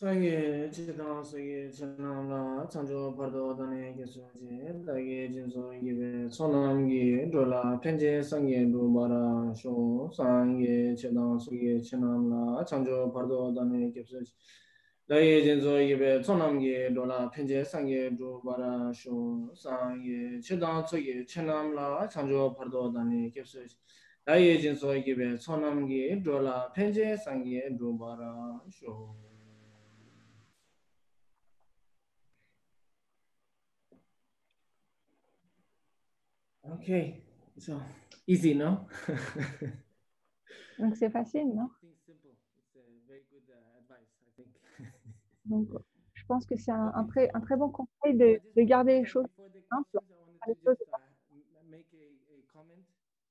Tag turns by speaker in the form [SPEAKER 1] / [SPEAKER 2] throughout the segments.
[SPEAKER 1] Sangye chidang sage chenam la chanjo pardo dane kesoje dage jinso yibe sonam gi dola penje sangye do bara sho sangye chidang sage chenam la chanjo pardo dane kesoje dage jinso yibe sonam gi dola penje sangye do bara sho sangye chidang sage chenam la chanjo pardo dane kesoje dage jinso yibe sonam gi dola penje sangye do bara sho. Okay, so easy, no?
[SPEAKER 2] Donc c'est facile, non?
[SPEAKER 1] Think simple. It's a very good advice, I think.
[SPEAKER 2] Donc je pense que c'est
[SPEAKER 1] Okay,
[SPEAKER 2] un
[SPEAKER 1] so
[SPEAKER 2] très bon conseil
[SPEAKER 1] I just
[SPEAKER 2] de
[SPEAKER 1] wanted to
[SPEAKER 2] garder les
[SPEAKER 1] say
[SPEAKER 2] choses
[SPEAKER 1] before the
[SPEAKER 2] simples.
[SPEAKER 1] questions, I wanted
[SPEAKER 2] Faire
[SPEAKER 1] to
[SPEAKER 2] les choses-
[SPEAKER 1] just make a comment.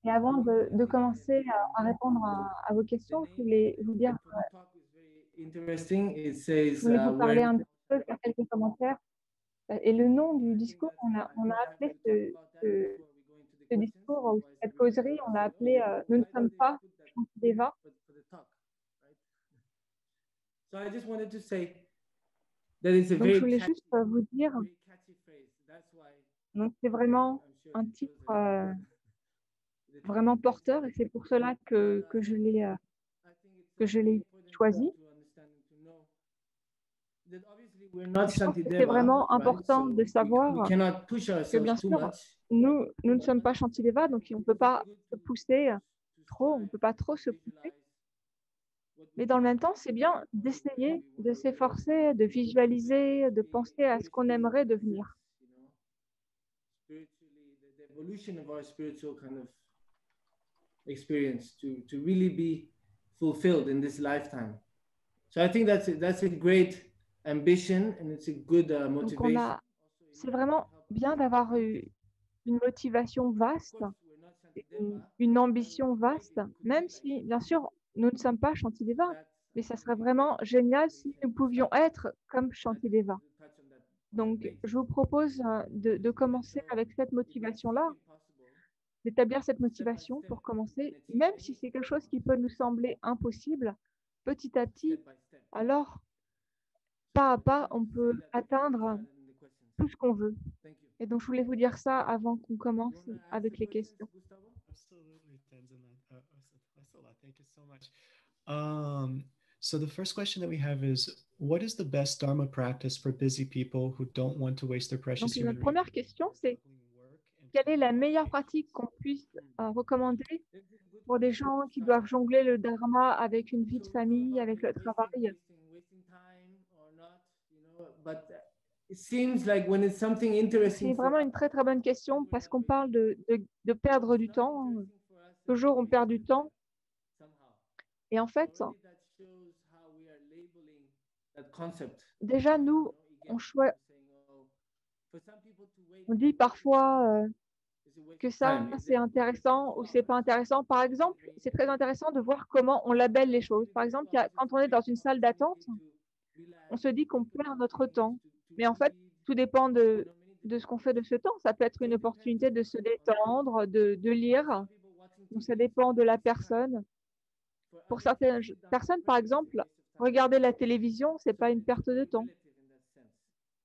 [SPEAKER 2] Et avant de commencer à
[SPEAKER 1] The,
[SPEAKER 2] répondre à vos
[SPEAKER 1] the
[SPEAKER 2] questions,
[SPEAKER 1] name for the talk is very interesting. It
[SPEAKER 2] je
[SPEAKER 1] says
[SPEAKER 2] voulais vous
[SPEAKER 1] where
[SPEAKER 2] parler un petit peu, faire quelques commentaires. Et le nom du
[SPEAKER 1] I think
[SPEAKER 2] discours,
[SPEAKER 1] that's
[SPEAKER 2] on a
[SPEAKER 1] we'll have
[SPEAKER 2] appelé
[SPEAKER 1] to talk about that before we go into the
[SPEAKER 2] ce
[SPEAKER 1] questions.
[SPEAKER 2] discours, ou
[SPEAKER 1] Otherwise,
[SPEAKER 2] cette
[SPEAKER 1] everybody
[SPEAKER 2] causerie,
[SPEAKER 1] will
[SPEAKER 2] on l'a
[SPEAKER 1] say,
[SPEAKER 2] appelé
[SPEAKER 1] okay,
[SPEAKER 2] Nous ne
[SPEAKER 1] why do
[SPEAKER 2] sommes
[SPEAKER 1] they
[SPEAKER 2] pas
[SPEAKER 1] put that
[SPEAKER 2] Shantideva.
[SPEAKER 1] for the talk, right? So I just wanted to say that it's a
[SPEAKER 2] Donc je
[SPEAKER 1] very
[SPEAKER 2] voulais
[SPEAKER 1] catchy,
[SPEAKER 2] juste vous dire,
[SPEAKER 1] very catchy phrase. That's why
[SPEAKER 2] donc c'est vraiment
[SPEAKER 1] I'm sure
[SPEAKER 2] un
[SPEAKER 1] they
[SPEAKER 2] titre
[SPEAKER 1] chose the title.
[SPEAKER 2] vraiment porteur et c'est pour cela
[SPEAKER 1] But I think it's
[SPEAKER 2] que je
[SPEAKER 1] very
[SPEAKER 2] l'ai
[SPEAKER 1] important
[SPEAKER 2] choisi.
[SPEAKER 1] to understand and to know that obviously we're not
[SPEAKER 2] Je pense que c'est
[SPEAKER 1] Shantideva,
[SPEAKER 2] vraiment
[SPEAKER 1] right?
[SPEAKER 2] important
[SPEAKER 1] So
[SPEAKER 2] de
[SPEAKER 1] we
[SPEAKER 2] savoir
[SPEAKER 1] cannot push
[SPEAKER 2] que
[SPEAKER 1] ourselves
[SPEAKER 2] bien
[SPEAKER 1] too
[SPEAKER 2] sûr,
[SPEAKER 1] much.
[SPEAKER 2] nous ne sommes pas Shantideva, donc on ne peut
[SPEAKER 1] It's
[SPEAKER 2] pas
[SPEAKER 1] good
[SPEAKER 2] se pousser
[SPEAKER 1] to
[SPEAKER 2] trop, on ne
[SPEAKER 1] strive
[SPEAKER 2] peut pas
[SPEAKER 1] to
[SPEAKER 2] trop se pousser.
[SPEAKER 1] visualize what we
[SPEAKER 2] Mais dans le
[SPEAKER 1] want
[SPEAKER 2] même temps, c'est bien d'essayer, de s'efforcer, de visualiser, de penser à ce qu'on aimerait devenir.
[SPEAKER 1] you know, spiritually, the evolution of our spiritual kind of experience to really be fulfilled in this lifetime. So I think that's a great ambition and it's a good
[SPEAKER 2] Donc
[SPEAKER 1] motivation.
[SPEAKER 2] c'est vraiment bien d'avoir eu une motivation
[SPEAKER 1] Of
[SPEAKER 2] vaste,
[SPEAKER 1] course, we're not Shantideva,
[SPEAKER 2] une
[SPEAKER 1] but it
[SPEAKER 2] ambition
[SPEAKER 1] would be great
[SPEAKER 2] vaste,
[SPEAKER 1] if we could
[SPEAKER 2] même
[SPEAKER 1] be like
[SPEAKER 2] si, bien
[SPEAKER 1] Shantideva.
[SPEAKER 2] sûr, nous ne sommes pas Shantideva,
[SPEAKER 1] That's
[SPEAKER 2] mais
[SPEAKER 1] I
[SPEAKER 2] ça
[SPEAKER 1] think
[SPEAKER 2] serait
[SPEAKER 1] a great
[SPEAKER 2] vraiment génial si
[SPEAKER 1] motivation
[SPEAKER 2] nous
[SPEAKER 1] to
[SPEAKER 2] pouvions
[SPEAKER 1] start with.
[SPEAKER 2] être comme
[SPEAKER 1] And I just
[SPEAKER 2] Shantideva.
[SPEAKER 1] wanted to touch on that
[SPEAKER 2] Donc,
[SPEAKER 1] basis.
[SPEAKER 2] je vous propose de
[SPEAKER 1] Even
[SPEAKER 2] commencer
[SPEAKER 1] though
[SPEAKER 2] avec cette
[SPEAKER 1] it may seem
[SPEAKER 2] motivation-là,
[SPEAKER 1] impossible,
[SPEAKER 2] d'établir cette
[SPEAKER 1] step by
[SPEAKER 2] motivation
[SPEAKER 1] step
[SPEAKER 2] pour
[SPEAKER 1] we can
[SPEAKER 2] commencer,
[SPEAKER 1] achieve
[SPEAKER 2] même si
[SPEAKER 1] anything.
[SPEAKER 2] c'est quelque chose qui peut nous sembler impossible, petit à petit,
[SPEAKER 1] Step by step.
[SPEAKER 2] alors,
[SPEAKER 1] So
[SPEAKER 2] pas à
[SPEAKER 1] I just
[SPEAKER 2] pas,
[SPEAKER 1] wanted
[SPEAKER 2] on
[SPEAKER 1] to say
[SPEAKER 2] peut
[SPEAKER 1] that before we
[SPEAKER 2] atteindre
[SPEAKER 1] started in the questions.
[SPEAKER 2] tout ce qu'on veut.
[SPEAKER 1] Thank you.
[SPEAKER 2] Et donc, je voulais vous dire ça avant qu'on
[SPEAKER 1] You
[SPEAKER 2] commence
[SPEAKER 1] want to ask the
[SPEAKER 2] avec les
[SPEAKER 1] questions,
[SPEAKER 2] questions.
[SPEAKER 1] Gustavo?
[SPEAKER 3] Absolutely, Tanzanat. Asala, thank you so much. So the first question that we have is, what is the best Dharma practice for busy people who don't want to waste their precious
[SPEAKER 2] Donc,
[SPEAKER 3] human
[SPEAKER 2] notre première
[SPEAKER 3] resources
[SPEAKER 2] question,
[SPEAKER 3] on
[SPEAKER 2] c'est
[SPEAKER 3] juggling work and
[SPEAKER 2] quelle est la
[SPEAKER 3] time
[SPEAKER 2] meilleure pratique
[SPEAKER 3] obligations?
[SPEAKER 2] qu'on puisse recommander
[SPEAKER 1] It's a good
[SPEAKER 2] pour des
[SPEAKER 1] question
[SPEAKER 2] gens
[SPEAKER 1] to
[SPEAKER 2] qui
[SPEAKER 1] start
[SPEAKER 2] doivent
[SPEAKER 1] with.
[SPEAKER 2] jongler le dharma avec une vie
[SPEAKER 1] So
[SPEAKER 2] de
[SPEAKER 1] we know
[SPEAKER 2] famille,
[SPEAKER 1] about
[SPEAKER 2] avec le travail?
[SPEAKER 1] wasting time or not, but it seems like when it's something interesting
[SPEAKER 2] C'est
[SPEAKER 1] for
[SPEAKER 2] vraiment
[SPEAKER 1] us,
[SPEAKER 2] une très très bonne
[SPEAKER 1] then
[SPEAKER 2] question
[SPEAKER 1] we're
[SPEAKER 2] parce
[SPEAKER 1] not
[SPEAKER 2] qu'on parle
[SPEAKER 1] wasting time.
[SPEAKER 2] de
[SPEAKER 1] When
[SPEAKER 2] perdre
[SPEAKER 1] it's
[SPEAKER 2] du
[SPEAKER 1] not
[SPEAKER 2] temps.
[SPEAKER 1] interesting for us, then
[SPEAKER 2] Toujours
[SPEAKER 1] we're
[SPEAKER 2] on perd
[SPEAKER 1] wasting
[SPEAKER 2] du
[SPEAKER 1] our time
[SPEAKER 2] temps.
[SPEAKER 1] somehow.
[SPEAKER 2] Et en fait,
[SPEAKER 1] Already that shows how we are labeling that concept.
[SPEAKER 2] déjà nous,
[SPEAKER 1] Again, saying, oh, for some people to wait
[SPEAKER 2] on dit parfois
[SPEAKER 1] is a waste
[SPEAKER 2] que
[SPEAKER 1] of
[SPEAKER 2] ça
[SPEAKER 1] time.
[SPEAKER 2] c'est intéressant ou c'est pas intéressant. Par exemple, c'est très intéressant de voir comment on labelle les choses. Par exemple, quand on est dans une salle d'attente, on se dit qu'on perd notre temps. Mais en fait, tout dépend de ce qu'on fait de ce temps. Ça peut être une opportunité de se détendre, de lire. Donc, ça dépend de la personne. Pour certaines personnes, par exemple, regarder la télévision, c'est pas une perte de temps.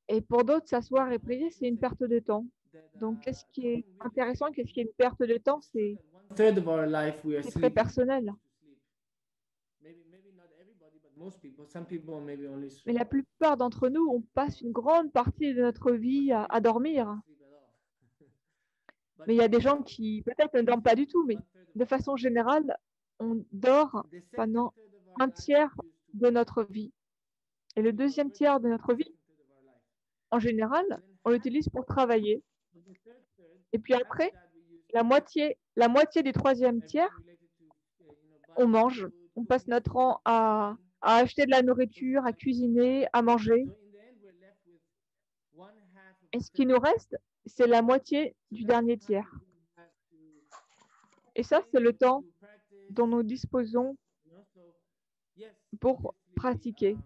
[SPEAKER 2] Et pour d'autres, s'asseoir et prier, c'est une perte de temps. Donc, qu'est-ce qui est intéressant, qu'est-ce qui est une perte de temps, c'est très personnel. Mais la plupart d'entre nous, on passe une grande partie de notre vie à dormir. Mais il y a des gens qui peut-être ne dorment pas du tout, mais de façon générale, on dort pendant un tiers de notre vie. Et le deuxième tiers de notre vie, en général, on l'utilise pour travailler. Et puis après, la moitié du troisième tiers, on mange. On passe notre temps à acheter de la nourriture, à cuisiner, à manger. Et ce qui nous reste, c'est la moitié du dernier tiers. Et ça, c'est le temps dont nous disposons pour pratiquer.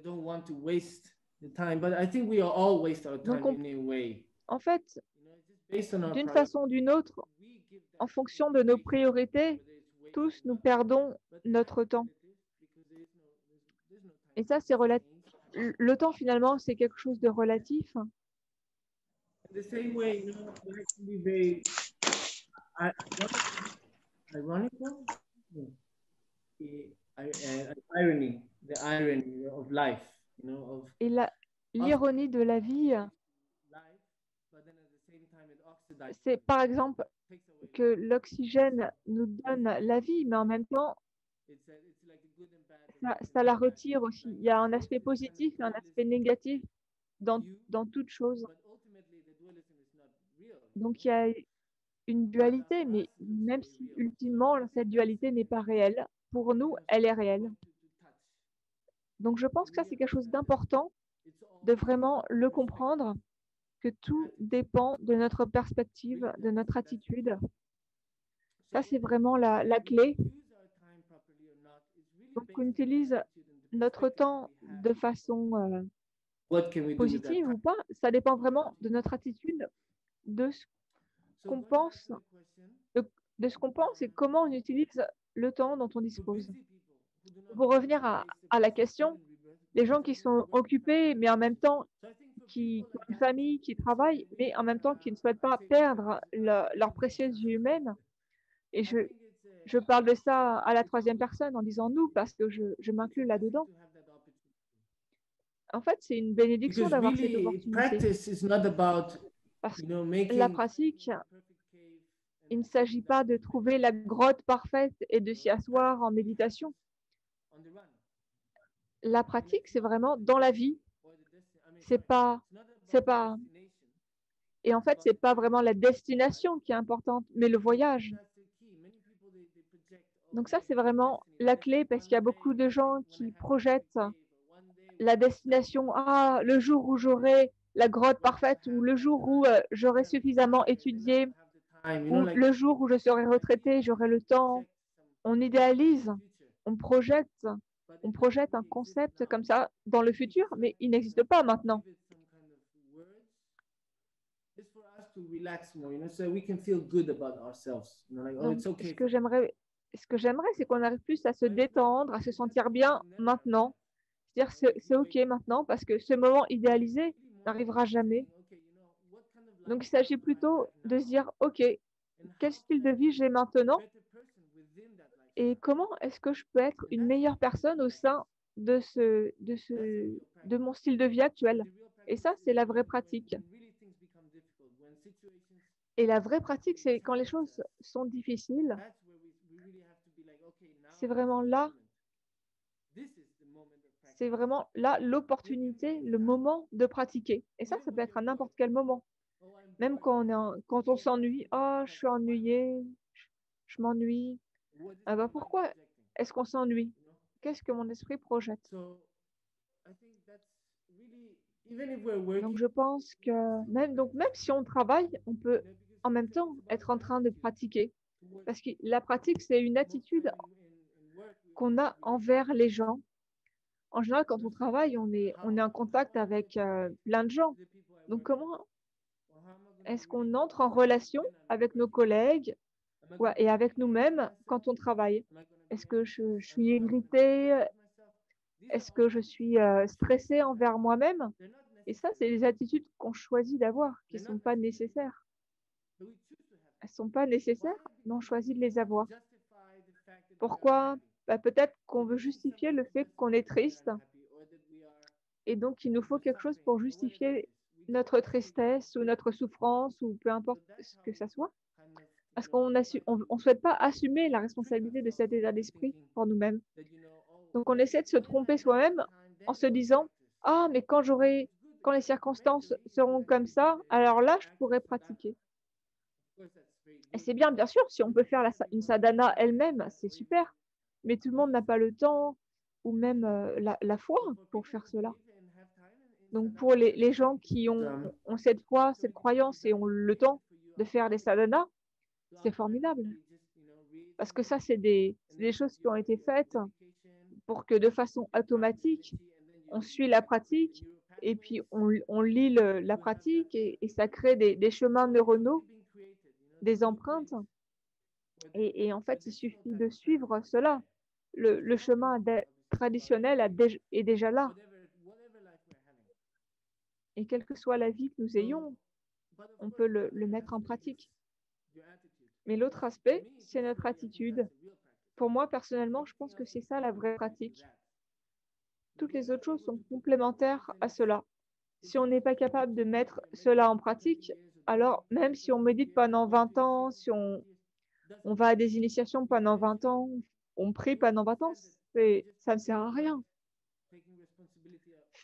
[SPEAKER 2] Donc, en fait, d'une façon ou d'une autre, en fonction de nos priorités, tous nous perdons notre temps. Et ça, c'est relatif. Le temps, finalement, c'est quelque chose de relatif.
[SPEAKER 1] The same way, it can be very ironical. Irony, the irony of life, of
[SPEAKER 2] Et l'ironie de la vie,
[SPEAKER 1] life, but then at the same time it oxidizes.
[SPEAKER 2] c'est par exemple que l'oxygène nous donne la vie, mais en même temps, ça la retire aussi. Il y a un aspect positif et un aspect négatif dans toute chose. Donc, il y a une dualité, mais même si ultimement, cette dualité n'est pas réelle, pour nous, elle est réelle. Donc, je pense que ça, c'est quelque chose d'important de vraiment le comprendre, que tout dépend de notre perspective, de notre attitude. Ça, c'est vraiment la clé. Donc, on utilise notre temps de façon positive ou pas, ça dépend vraiment de notre attitude, de ce qu'on pense, de ce qu'on pense et comment on utilise le temps dont on dispose. Pour revenir à la question, les gens qui sont occupés, mais en même temps qui ont une famille, qui travaillent, mais en même temps qui ne souhaitent pas perdre leur précieuse vie humaine. Et je parle de ça à la troisième personne en disant nous, parce que je m'inclus là-dedans. En fait, c'est une bénédiction d'avoir cette opportunité. Parce que la pratique, il ne s'agit pas de trouver la grotte parfaite et de s'y asseoir en méditation. La pratique, c'est vraiment dans la vie. C'est pas. Et en fait, c'est pas vraiment la destination qui est importante, mais le voyage. Donc ça, c'est vraiment la clé parce qu'il y a beaucoup de gens qui projettent la destination, le jour où j'aurai la grotte parfaite ou le jour où j'aurai suffisamment étudié ou le jour où je serai retraité, j'aurai le temps. On idéalise, on projette un concept comme ça dans le futur, mais il n'existe pas maintenant. Ce que j'aimerais, c'est qu'on arrive plus à se détendre, à se sentir bien maintenant. C'est-à-dire c'est OK maintenant parce que ce moment idéalisé n'arrivera jamais. Donc, il s'agit plutôt de se dire, OK, quel style de vie j'ai maintenant et comment est-ce que je peux être une meilleure personne au sein de mon style de vie actuel. Et ça, c'est la vraie pratique. Et la vraie pratique, c'est quand les choses sont difficiles, c'est vraiment là l'opportunité, le moment de pratiquer. Et ça peut être à n'importe quel moment. Même quand on s'ennuie, je suis ennuyé, je m'ennuie. Pourquoi est-ce qu'on s'ennuie? Qu'est-ce que mon esprit projette? Donc, je pense que même si on travaille, on peut en même temps être en train de pratiquer. Parce que la pratique, c'est une attitude qu'on a envers les gens. En général, quand on travaille, on est en contact avec plein de gens. Donc, comment est-ce qu'on entre en relation avec nos collègues et avec nous-mêmes quand on travaille? Est-ce que je suis irritée? Est-ce que je suis stressée envers moi-même? Et ça, c'est des attitudes qu'on choisit d'avoir, qui ne sont pas nécessaires. Elles ne sont pas nécessaires, mais on choisit de les avoir. Pourquoi? Peut-être qu'on veut justifier le fait qu'on est triste. Et donc, il nous faut quelque chose pour justifier notre tristesse ou notre souffrance ou peu importe ce que ça soit. Parce qu'on ne souhaite pas assumer la responsabilité de cet état d'esprit pour nous-mêmes. Donc, on essaie de se tromper soi-même en se disant « Ah, mais quand les circonstances seront comme ça, alors là, je pourrai pratiquer. » Et c'est bien sûr, si on peut faire une sadhana elle-même, c'est super. Mais tout le monde n'a pas le temps ou même la foi pour faire cela. Donc, pour les gens qui ont cette foi, cette croyance et ont le temps de faire des sadhanas, c'est formidable. Parce que ça, c'est des choses qui ont été faites pour que de façon automatique, on suit la pratique et puis on lit la pratique et ça crée des chemins neuronaux, des empreintes. Et en fait, il suffit de suivre cela. Le chemin traditionnelle est déjà là. Et quelle que soit la vie que nous ayons, on peut le mettre en pratique. Mais l'autre aspect, c'est notre attitude. Pour moi, personnellement, je pense que c'est ça la vraie pratique. Toutes les autres choses sont complémentaires à cela. Si on n'est pas capable de mettre cela en pratique, alors même si on médite pendant 20 ans, si on va à des initiations pendant 20 ans, on prie pendant 20 ans, ça ne sert à rien.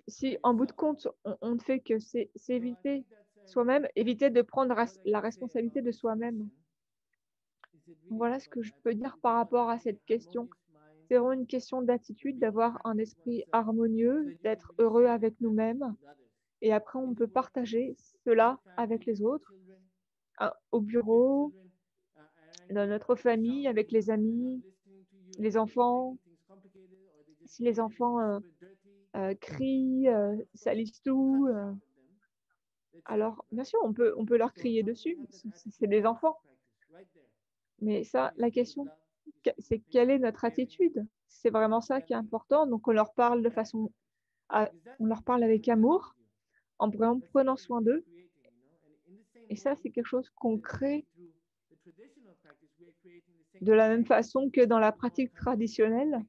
[SPEAKER 2] Si en bout de compte, on ne fait que c'est éviter soi-même, éviter de prendre la responsabilité de soi-même. Voilà ce que je peux dire par rapport à cette question. C'est vraiment une question d'attitude, d'avoir un esprit harmonieux, d'être heureux avec nous-mêmes. Et après, on peut partager cela avec les autres, au bureau, dans notre famille, avec les amis, les enfants. Si les enfants crient, salissent tout, alors bien sûr, on peut leur crier dessus. C'est des enfants. Mais ça, la question, c'est quelle est notre attitude? C'est vraiment ça qui est important. Donc, on leur parle on leur parle avec amour, en vraiment prenant soin d'eux. Et ça, c'est quelque chose qu'on crée de la même façon que dans la pratique traditionnelle.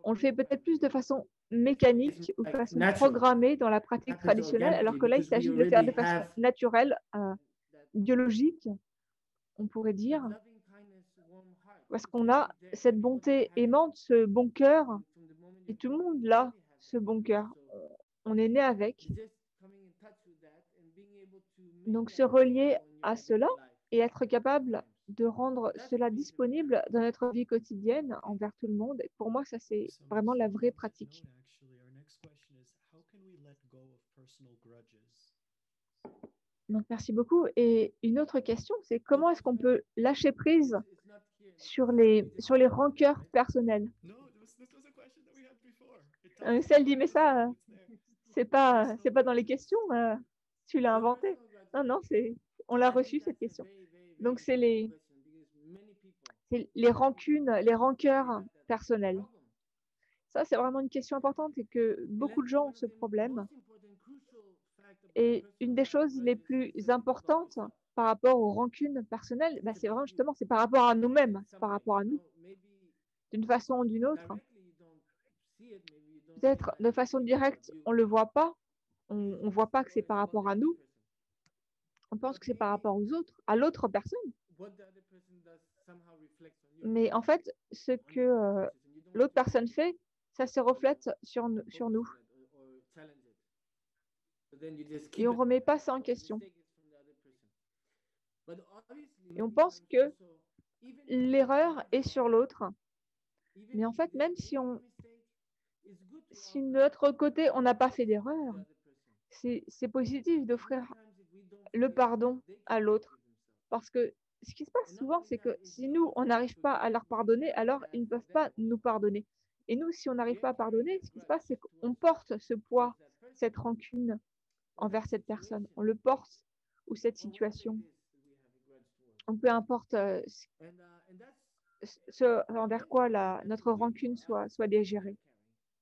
[SPEAKER 2] On le fait peut-être plus de façon mécanique ou de façon programmée dans la pratique traditionnelle, alors que là, il s'agit de le faire de façon naturelle, biologique, on pourrait dire, parce qu'on a cette bonté aimante, ce bon cœur, et tout le monde l'a, ce bon cœur. On est né avec. Donc, se relier à cela et être capable de rendre cela disponible dans notre vie quotidienne envers tout le monde, pour moi, ça, c'est vraiment la vraie pratique. Donc, merci beaucoup. Et une autre question, c'est comment est-ce qu'on peut lâcher prise sur les rancœurs personnelles? Celle dit, mais ça, c'est pas dans les questions, tu l'as inventé. Non, on l'a reçu cette question. Donc, c'est les rancunes, les rancœurs personnelles. Ça, c'est vraiment une question importante et que beaucoup de gens ont ce problème. Et une des choses les plus importantes par rapport aux rancunes personnelles, c'est vraiment justement, c'est par rapport à nous-mêmes, c'est par rapport à nous, d'une façon ou d'une autre. Peut-être de façon directe, on ne le voit pas, on ne voit pas que c'est par rapport à nous, on pense que c'est par rapport aux autres, à l'autre personne. Mais en fait, ce que l'autre personne fait, ça se reflète sur nous. Et on ne remet pas ça en question. Et on pense que l'erreur est sur l'autre. Mais en fait, même si de notre côté, on n'a pas fait d'erreur, c'est positif d'offrir le pardon à l'autre. Parce que ce qui se passe souvent, c'est que si nous, on n'arrive pas à leur pardonner, alors ils ne peuvent pas nous pardonner. Et nous, si on n'arrive pas à pardonner, ce qui se passe, c'est qu'on porte ce poids, cette rancune envers cette personne. On le porte ou cette situation. Peu importe envers quoi notre rancune soit digérée,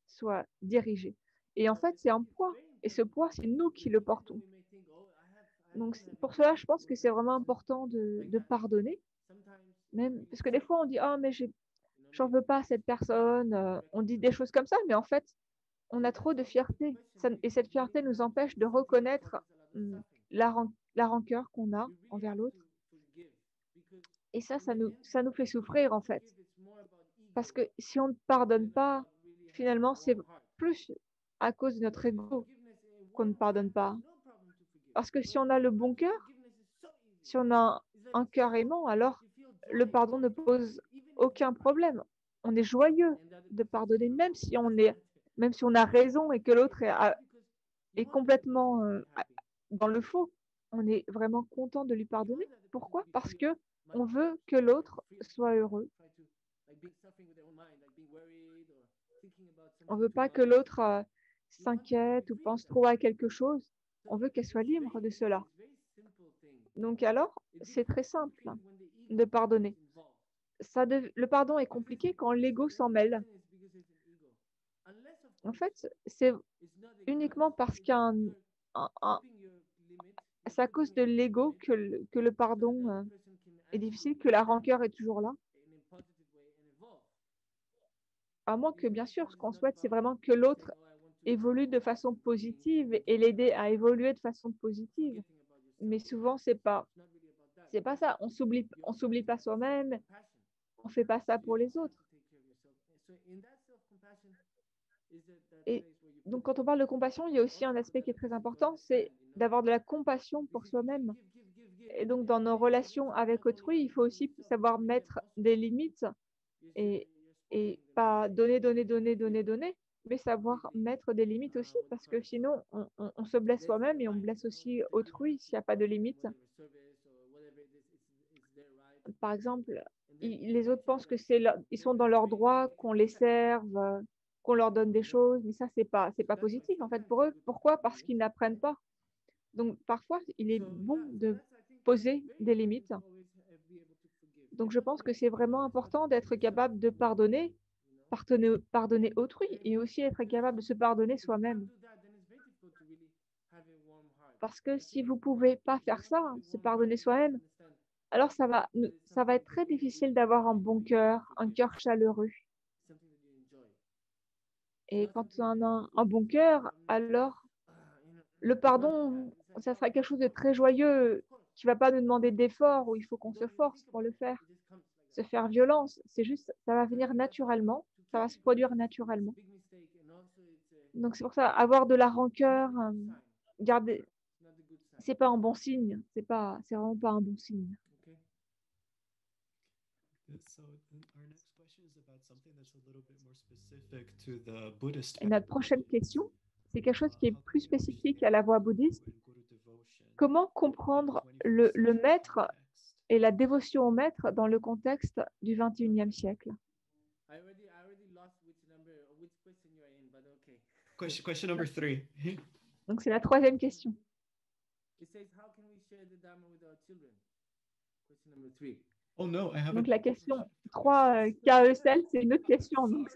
[SPEAKER 2] soit dirigée. Et en fait, c'est un poids. Et ce poids, c'est nous qui le portons. Donc, pour cela, je pense que c'est vraiment important de pardonner. Même, parce que des fois, on dit « Ah, mais j'en veux pas à cette personne. » On dit des choses comme ça, mais en fait, on a trop de fierté. Et cette fierté nous empêche de reconnaître la rancœur qu'on a envers l'autre. Et ça nous fait souffrir, en fait. Parce que si on ne pardonne pas, finalement, c'est plus à cause de notre ego qu'on ne pardonne pas. Parce que si on a le bon cœur, si on a un cœur aimant, alors le pardon ne pose aucun problème. On est joyeux de pardonner, même si on a raison et que l'autre est complètement dans le faux. On est vraiment content de lui pardonner. Pourquoi? Parce que on veut que l'autre soit heureux. On ne veut pas que l'autre s'inquiète ou pense trop à quelque chose. On veut qu'elle soit libre de cela. Donc alors, c'est très simple de pardonner. le pardon est compliqué quand l'ego s'en mêle. En fait, c'est uniquement parce qu'il y a c'est à cause de l'ego que le pardon est difficile, que la rancœur est toujours là. À moins que, bien sûr, ce qu'on souhaite, c'est vraiment que l'autre évolue de façon positive et l'aider à évoluer de façon positive. Mais souvent, c'est pas ça. On s'oublie pas soi-même. On fait pas ça pour les autres. Et donc, quand on parle de compassion, il y a aussi un aspect qui est très important, c'est d'avoir de la compassion pour soi-même. Et donc, dans nos relations avec autrui, il faut aussi savoir mettre des limites et pas donner, donner, donner, donner, donner, mais savoir mettre des limites aussi, parce que sinon, on se blesse soi-même et on blesse aussi autrui s'il n'y a pas de limites. Par exemple, les autres pensent que ils sont dans leur droit, qu'on les serve, qu'on leur donne des choses, mais ça, c'est pas positif en fait pour eux. Pourquoi? Parce qu'ils n'apprennent pas. Donc, parfois, il est bon de poser des limites. Donc, je pense que c'est vraiment important d'être capable de pardonner autrui et aussi être capable de se pardonner soi-même. Parce que si vous ne pouvez pas faire ça, se pardonner soi-même, alors ça va être très difficile d'avoir un cœur chaleureux. Et quand on a un bon cœur, alors le pardon, ça sera quelque chose de très joyeux qui ne va pas nous demander d'efforts où il faut qu'on se force pour le faire, se faire violence. C'est juste, ça va venir naturellement, ça va se produire naturellement. Donc c'est pour ça, avoir de la rancœur, garder, c'est pas un bon signe. C'est vraiment pas un bon signe.
[SPEAKER 3] So our next question is about something that's a little bit more specific to the Buddhist.
[SPEAKER 2] Et notre prochaine question, c'est quelque chose qui est plus spécifique à la voie bouddhiste. Comment comprendre le maître et la dévotion au maître dans le contexte du XXIe siècle?
[SPEAKER 3] Question number 3.
[SPEAKER 2] Donc, c'est la troisième question.
[SPEAKER 3] Oh no, I haven't.
[SPEAKER 2] Donc, la question 3, KESL, c'est une autre question. Donc,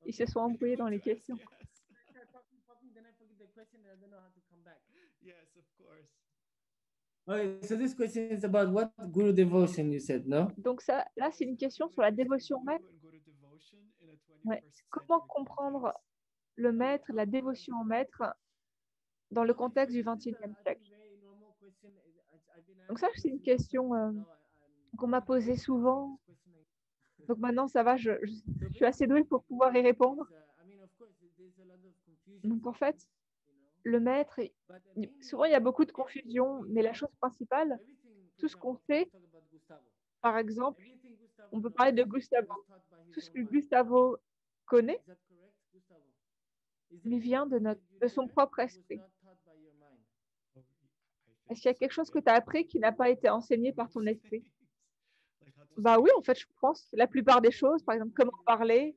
[SPEAKER 2] ils se sont embrouillés dans les questions.
[SPEAKER 3] Yes, of course.
[SPEAKER 1] Okay, so this question is about what Guru devotion you said, no?
[SPEAKER 2] Donc, ça, là, c'est une question sur la dévotion au maître. Ouais. Comment comprendre le maître, la dévotion au maître dans le contexte du XXIe siècle? Donc ça, c'est une question qu'on m'a posée souvent. Donc maintenant, ça va, je suis assez douée pour pouvoir y répondre. Donc en fait, le maître, souvent il y a beaucoup de confusion, mais la chose principale, tout ce qu'on fait, par exemple, on peut parler de Gustavo. Tout ce que Gustavo connaît lui vient de son propre esprit. Est-ce qu'il y a quelque chose que tu as appris qui n'a pas été enseigné par ton esprit? Bah oui, en fait, je pense la plupart des choses, par exemple, comment parler.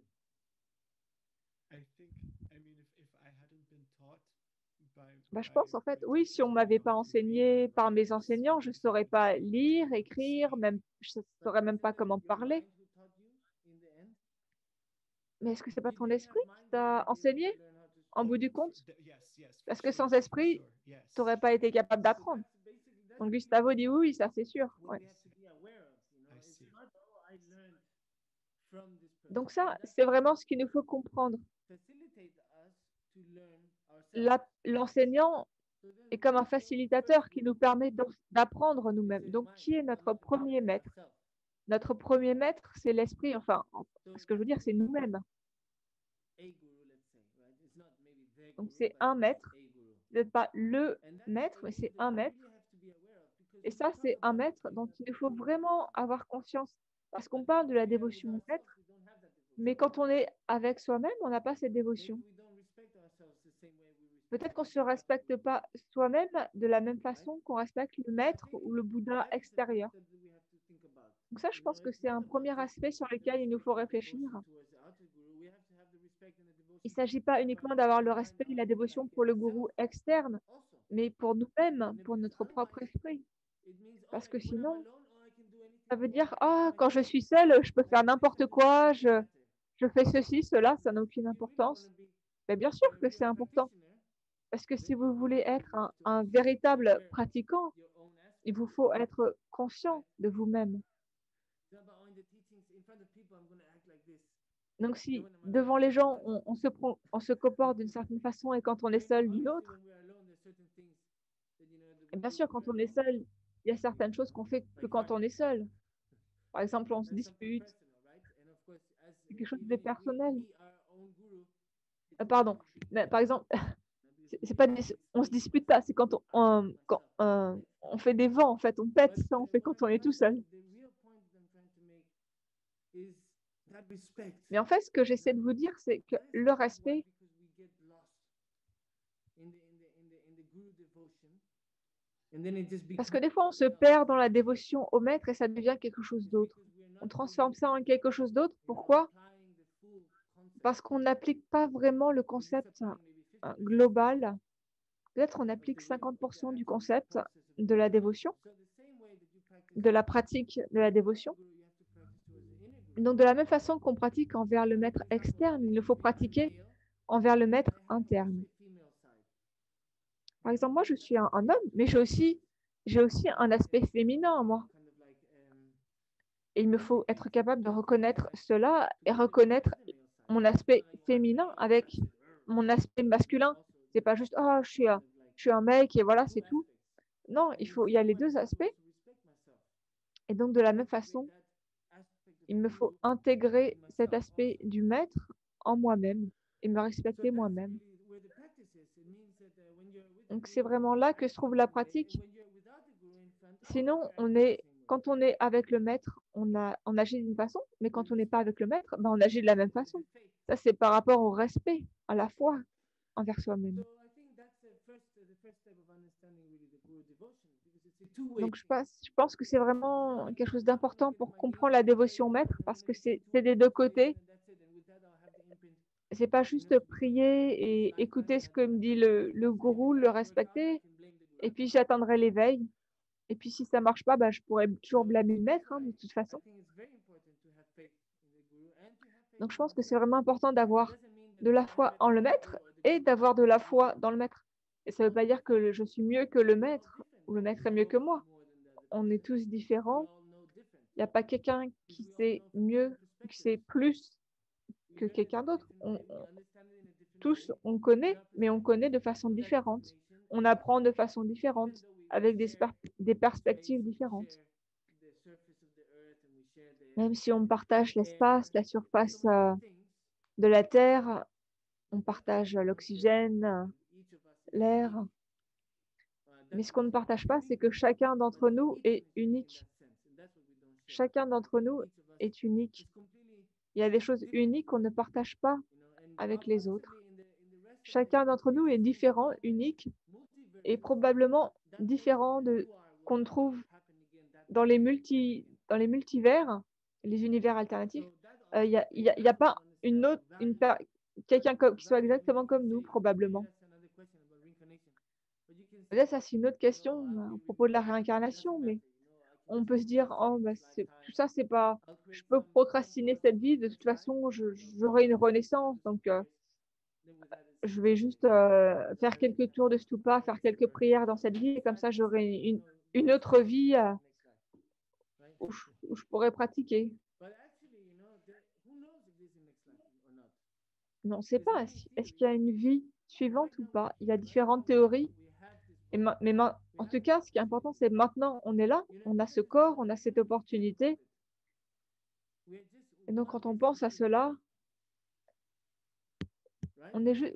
[SPEAKER 2] Bah, je pense, en fait, oui, si on ne m'avait pas enseigné par mes enseignants, je ne saurais pas lire, écrire, même, je ne saurais même pas comment parler. Mais est-ce que ce n'est pas ton esprit qui t'a enseigné, en bout du compte? Parce que sans esprit, tu n'aurais pas été capable d'apprendre. Donc Gustavo dit oui, ça c'est sûr. Ouais. Donc ça, c'est vraiment ce qu'il nous faut comprendre. L'enseignant est comme un facilitateur qui nous permet d'apprendre nous-mêmes. Donc qui est notre premier maître? Notre premier maître, c'est l'esprit. Enfin, ce que je veux dire, c'est nous-mêmes. Donc c'est un maître. Peut-être pas le maître, mais c'est un maître. Et ça, c'est un maître dont il nous faut vraiment avoir conscience. Parce qu'on parle de la dévotion au maître, mais quand on est avec soi-même, on n'a pas cette dévotion. Peut-être qu'on ne se respecte pas soi-même de la même façon qu'on respecte le maître ou le Bouddha extérieur. Donc ça, je pense que c'est un premier aspect sur lequel il nous faut réfléchir. Il ne s'agit pas uniquement d'avoir le respect et la dévotion pour le gourou externe, mais pour nous-mêmes, pour notre propre esprit. Parce que sinon, ça veut dire, ah, quand je suis seule, je peux faire n'importe quoi, je fais ceci, cela, ça n'a aucune importance. Mais bien sûr que c'est important. Parce que si vous voulez être un véritable pratiquant, il vous faut être conscient de vous-même. Donc, si devant les gens, on se comporte d'une certaine façon et quand on est seul, d'une autre, et bien sûr, quand on est seul, il y a certaines choses qu'on fait que quand on est seul. Par exemple, on se dispute, c'est quelque chose de personnel. Pardon, mais par exemple, c'est pas on se dispute pas, c'est quand on fait des vents, en fait, on pète, ça on fait quand on est tout seul. Mais en fait, ce que j'essaie de vous dire, c'est que le respect, parce que des fois, on se perd dans la dévotion au maître et ça devient quelque chose d'autre. On transforme ça en quelque chose d'autre. Pourquoi? Parce qu'on n'applique pas vraiment le concept global. Peut-être on applique 50% du concept de la dévotion, de la pratique de la dévotion. Donc, de la même façon qu'on pratique envers le maître externe, il faut pratiquer envers le maître interne. Par exemple, moi, je suis un homme, mais j'ai aussi un aspect féminin en moi. Et il me faut être capable de reconnaître cela et reconnaître mon aspect féminin avec mon aspect masculin. C'est pas juste, oh, je suis un mec et voilà, c'est tout. Non, il y a les deux aspects. Et donc, de la même façon, il me faut intégrer cet aspect du maître en moi-même et me respecter moi-même. Donc, c'est vraiment là que se trouve la pratique. Sinon, quand on est avec le maître, on agit d'une façon, mais quand on n'est pas avec le maître, ben, on agit de la même façon. Ça, c'est par rapport au respect, à la foi envers soi-même. Donc, je pense que c'est vraiment quelque chose d'important pour comprendre la dévotion au maître, parce que c'est des deux côtés. C'est pas juste prier et écouter ce que me dit le gourou, le respecter, et puis j'attendrai l'éveil. Et puis si ça marche pas, bah, je pourrais toujours blâmer le maître, hein, de toute façon. Donc je pense que c'est vraiment important d'avoir de la foi en le maître et d'avoir de la foi dans le maître. Et ça ne veut pas dire que je suis mieux que le maître ou le maître est mieux que moi. On est tous différents. Il n'y a pas quelqu'un qui sait mieux, qui sait plus que quelqu'un d'autre. Tous, on connaît, mais on connaît de façon différente. On apprend de façon différente, avec des perspectives différentes. Même si on partage l'espace, la surface de la Terre, on partage l'oxygène, l'air. Mais ce qu'on ne partage pas, c'est que chacun d'entre nous est unique. Chacun d'entre nous est unique. Il y a des choses uniques qu'on ne partage pas avec les autres. Chacun d'entre nous est différent, unique et probablement différent de qu'on trouve dans les multivers, les univers alternatifs. Il y a pas quelqu'un qui soit exactement comme nous, probablement. Là, ça, c'est une autre question à propos de la réincarnation, mais on peut se dire, oh, bah, tout ça, c'est pas. Je peux procrastiner cette vie, de toute façon, j'aurai une renaissance, donc je vais juste faire quelques tours de stupa, faire quelques prières dans cette vie, et comme ça, j'aurai une autre vie où je pourrais pratiquer. Mais on ne sait pas, est-ce qu'il y a une vie suivante ou pas? Il y a différentes théories. Mais en tout cas, ce qui est important, c'est maintenant, on est là, on a ce corps, on a cette opportunité. Et donc, quand on pense à cela,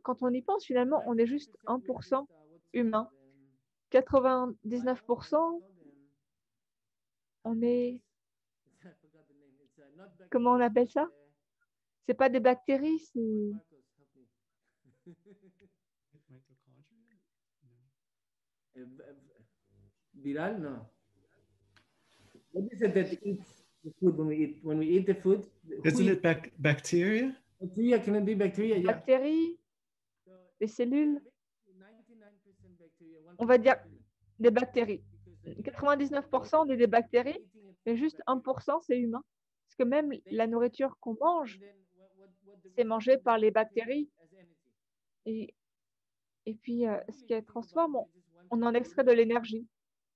[SPEAKER 2] quand on y pense, finalement, on est juste 1% humain. 99%, on est... Comment on appelle ça? C'est pas des bactéries, c'est...
[SPEAKER 1] Viral, no. What is it that eats the food when we eat the food?
[SPEAKER 3] Isn't it bacteria?
[SPEAKER 1] Bacteria, can it be bacteria? Yeah.
[SPEAKER 2] Bactéries, des cellules. On va dire des bactéries. 99% des bactéries, mais juste 1% c'est humain. Parce que même la nourriture qu'on mange, c'est mangé par les bactéries. Et puis, ce qu'elles transforment, on en extrait de l'énergie.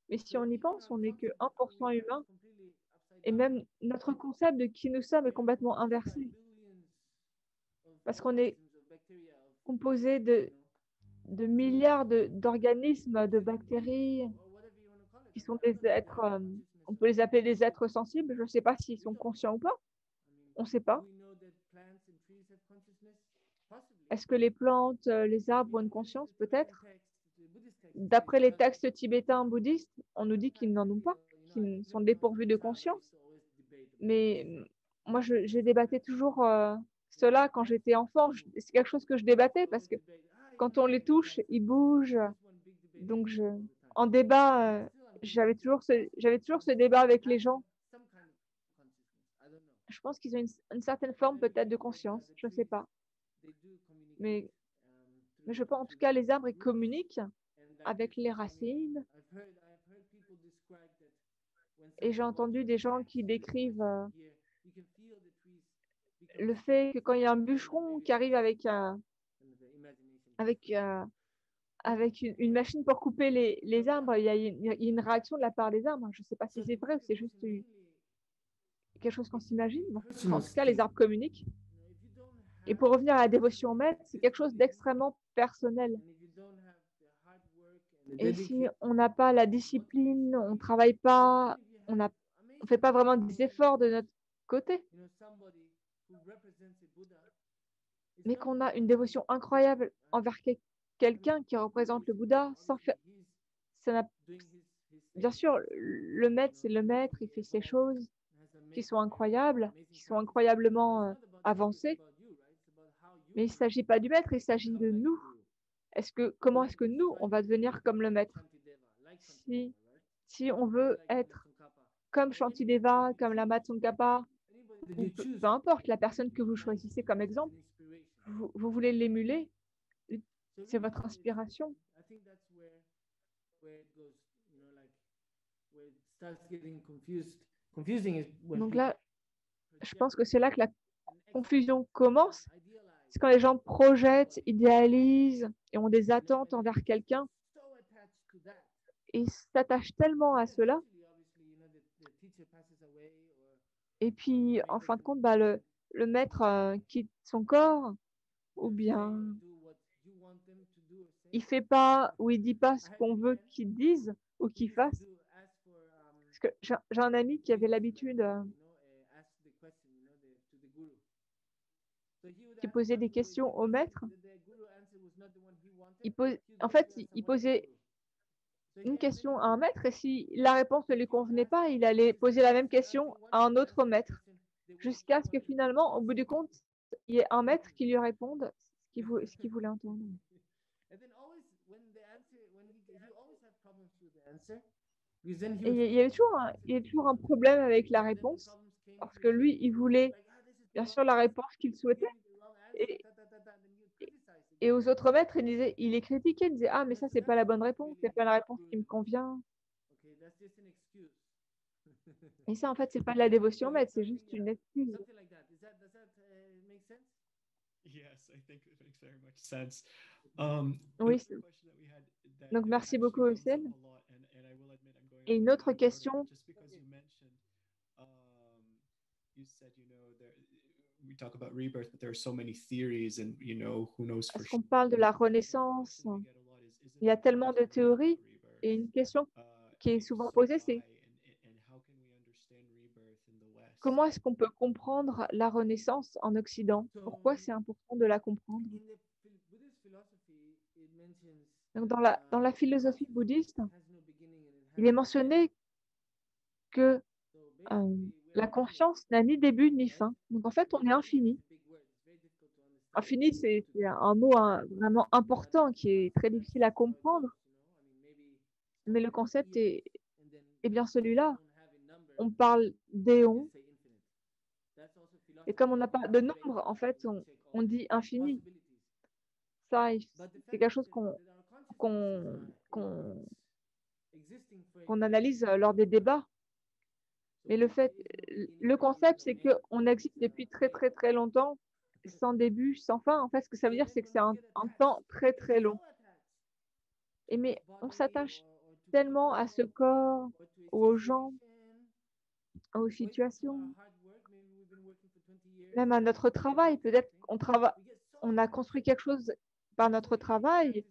[SPEAKER 2] Mais si on y pense, on n'est que 1% humain. Et même notre concept de qui nous sommes est complètement inversé. Parce qu'on est composé de milliards d'organismes, de bactéries, qui sont des êtres, on peut les appeler des êtres sensibles. Je ne sais pas s'ils sont conscients ou pas. On ne sait pas. Est-ce que les plantes, les arbres ont une conscience? Peut-être. D'après les textes tibétains bouddhistes, on nous dit qu'ils n'en ont pas, qu'ils sont dépourvus de conscience. Mais moi, j'ai débatté toujours cela quand j'étais enfant. C'est quelque chose que je débattais parce que quand on les touche, ils bougent. Donc, en débat, j'avais toujours ce débat avec les gens. Je pense qu'ils ont une certaine forme peut-être de conscience, je ne sais pas. Mais je pense en tout cas, les arbres, ils communiquent avec les racines. Et j'ai entendu des gens qui décrivent le fait que quand il y a un bûcheron qui arrive avec une machine pour couper les arbres, il y a une réaction de la part des arbres. Je ne sais pas si c'est vrai ou c'est juste quelque chose qu'on s'imagine. En tout cas, les arbres communiquent. Et pour revenir à la dévotion au maître, c'est quelque chose d'extrêmement personnel. Et si on n'a pas la discipline, on ne travaille pas, on ne fait pas vraiment des efforts de notre côté, mais qu'on a une dévotion incroyable envers quelqu'un qui représente le Bouddha, bien sûr, le maître, c'est le maître, il fait ces choses qui sont incroyables, qui sont incroyablement avancées, mais il ne s'agit pas du maître, il s'agit de nous. Comment est-ce que nous, on va devenir comme le maître? Si on veut être comme Shantideva, comme Lama Tsongkhapa, ou peu importe la personne que vous choisissez comme exemple, vous voulez l'émuler, c'est votre inspiration. Donc là, je pense que c'est là que la confusion commence. C'est quand les gens projettent, idéalisent et ont des attentes envers quelqu'un et s'attachent tellement à cela. Et puis, en fin de compte, le maître quitte son corps ou bien il ne fait pas ou il ne dit pas ce qu'on veut qu'il dise ou qu'il fasse. Parce que j'ai un ami qui avait l'habitude qui posait des questions au maître. En fait, il posait une question à un maître et si la réponse ne lui convenait pas, il allait poser la même question à un autre maître jusqu'à ce que finalement, au bout du compte, il y ait un maître qui lui réponde ce qu'il voulait entendre. Et il y avait toujours un problème avec la réponse parce que lui, il voulait bien sûr la réponse qu'il souhaitait. Et aux autres maîtres, il les critiquait, il disait ah mais ça c'est pas la bonne réponse, c'est pas la réponse qui me convient. Et ça en fait c'est pas de la dévotion au maître, c'est juste une excuse.
[SPEAKER 3] Yes, I think it makes very much sense.
[SPEAKER 2] Oui. Donc merci beaucoup Ocel. Et une autre question. Est-ce qu'on parle de la renaissance? Il y a tellement de théories. Et une question qui est souvent posée, c'est comment est-ce qu'on peut comprendre la renaissance en Occident? Pourquoi c'est important de la comprendre? Donc dans la philosophie bouddhiste, il est mentionné que la conscience n'a ni début ni fin. Donc en fait, on est infini. Infini, c'est un mot vraiment important qui est très difficile à comprendre. Mais le concept est bien celui-là. On parle d'éons. Et comme on n'a pas de nombre, en fait, on dit infini. Ça, c'est quelque chose qu'on analyse lors des débats. Mais le concept, c'est qu'on existe depuis très, très, très longtemps, sans début, sans fin. En fait, ce que ça veut dire, c'est que c'est un temps très, très long. Mais on s'attache tellement à ce corps, aux gens, aux situations, même à notre travail. Peut-être on a construit quelque chose par notre travail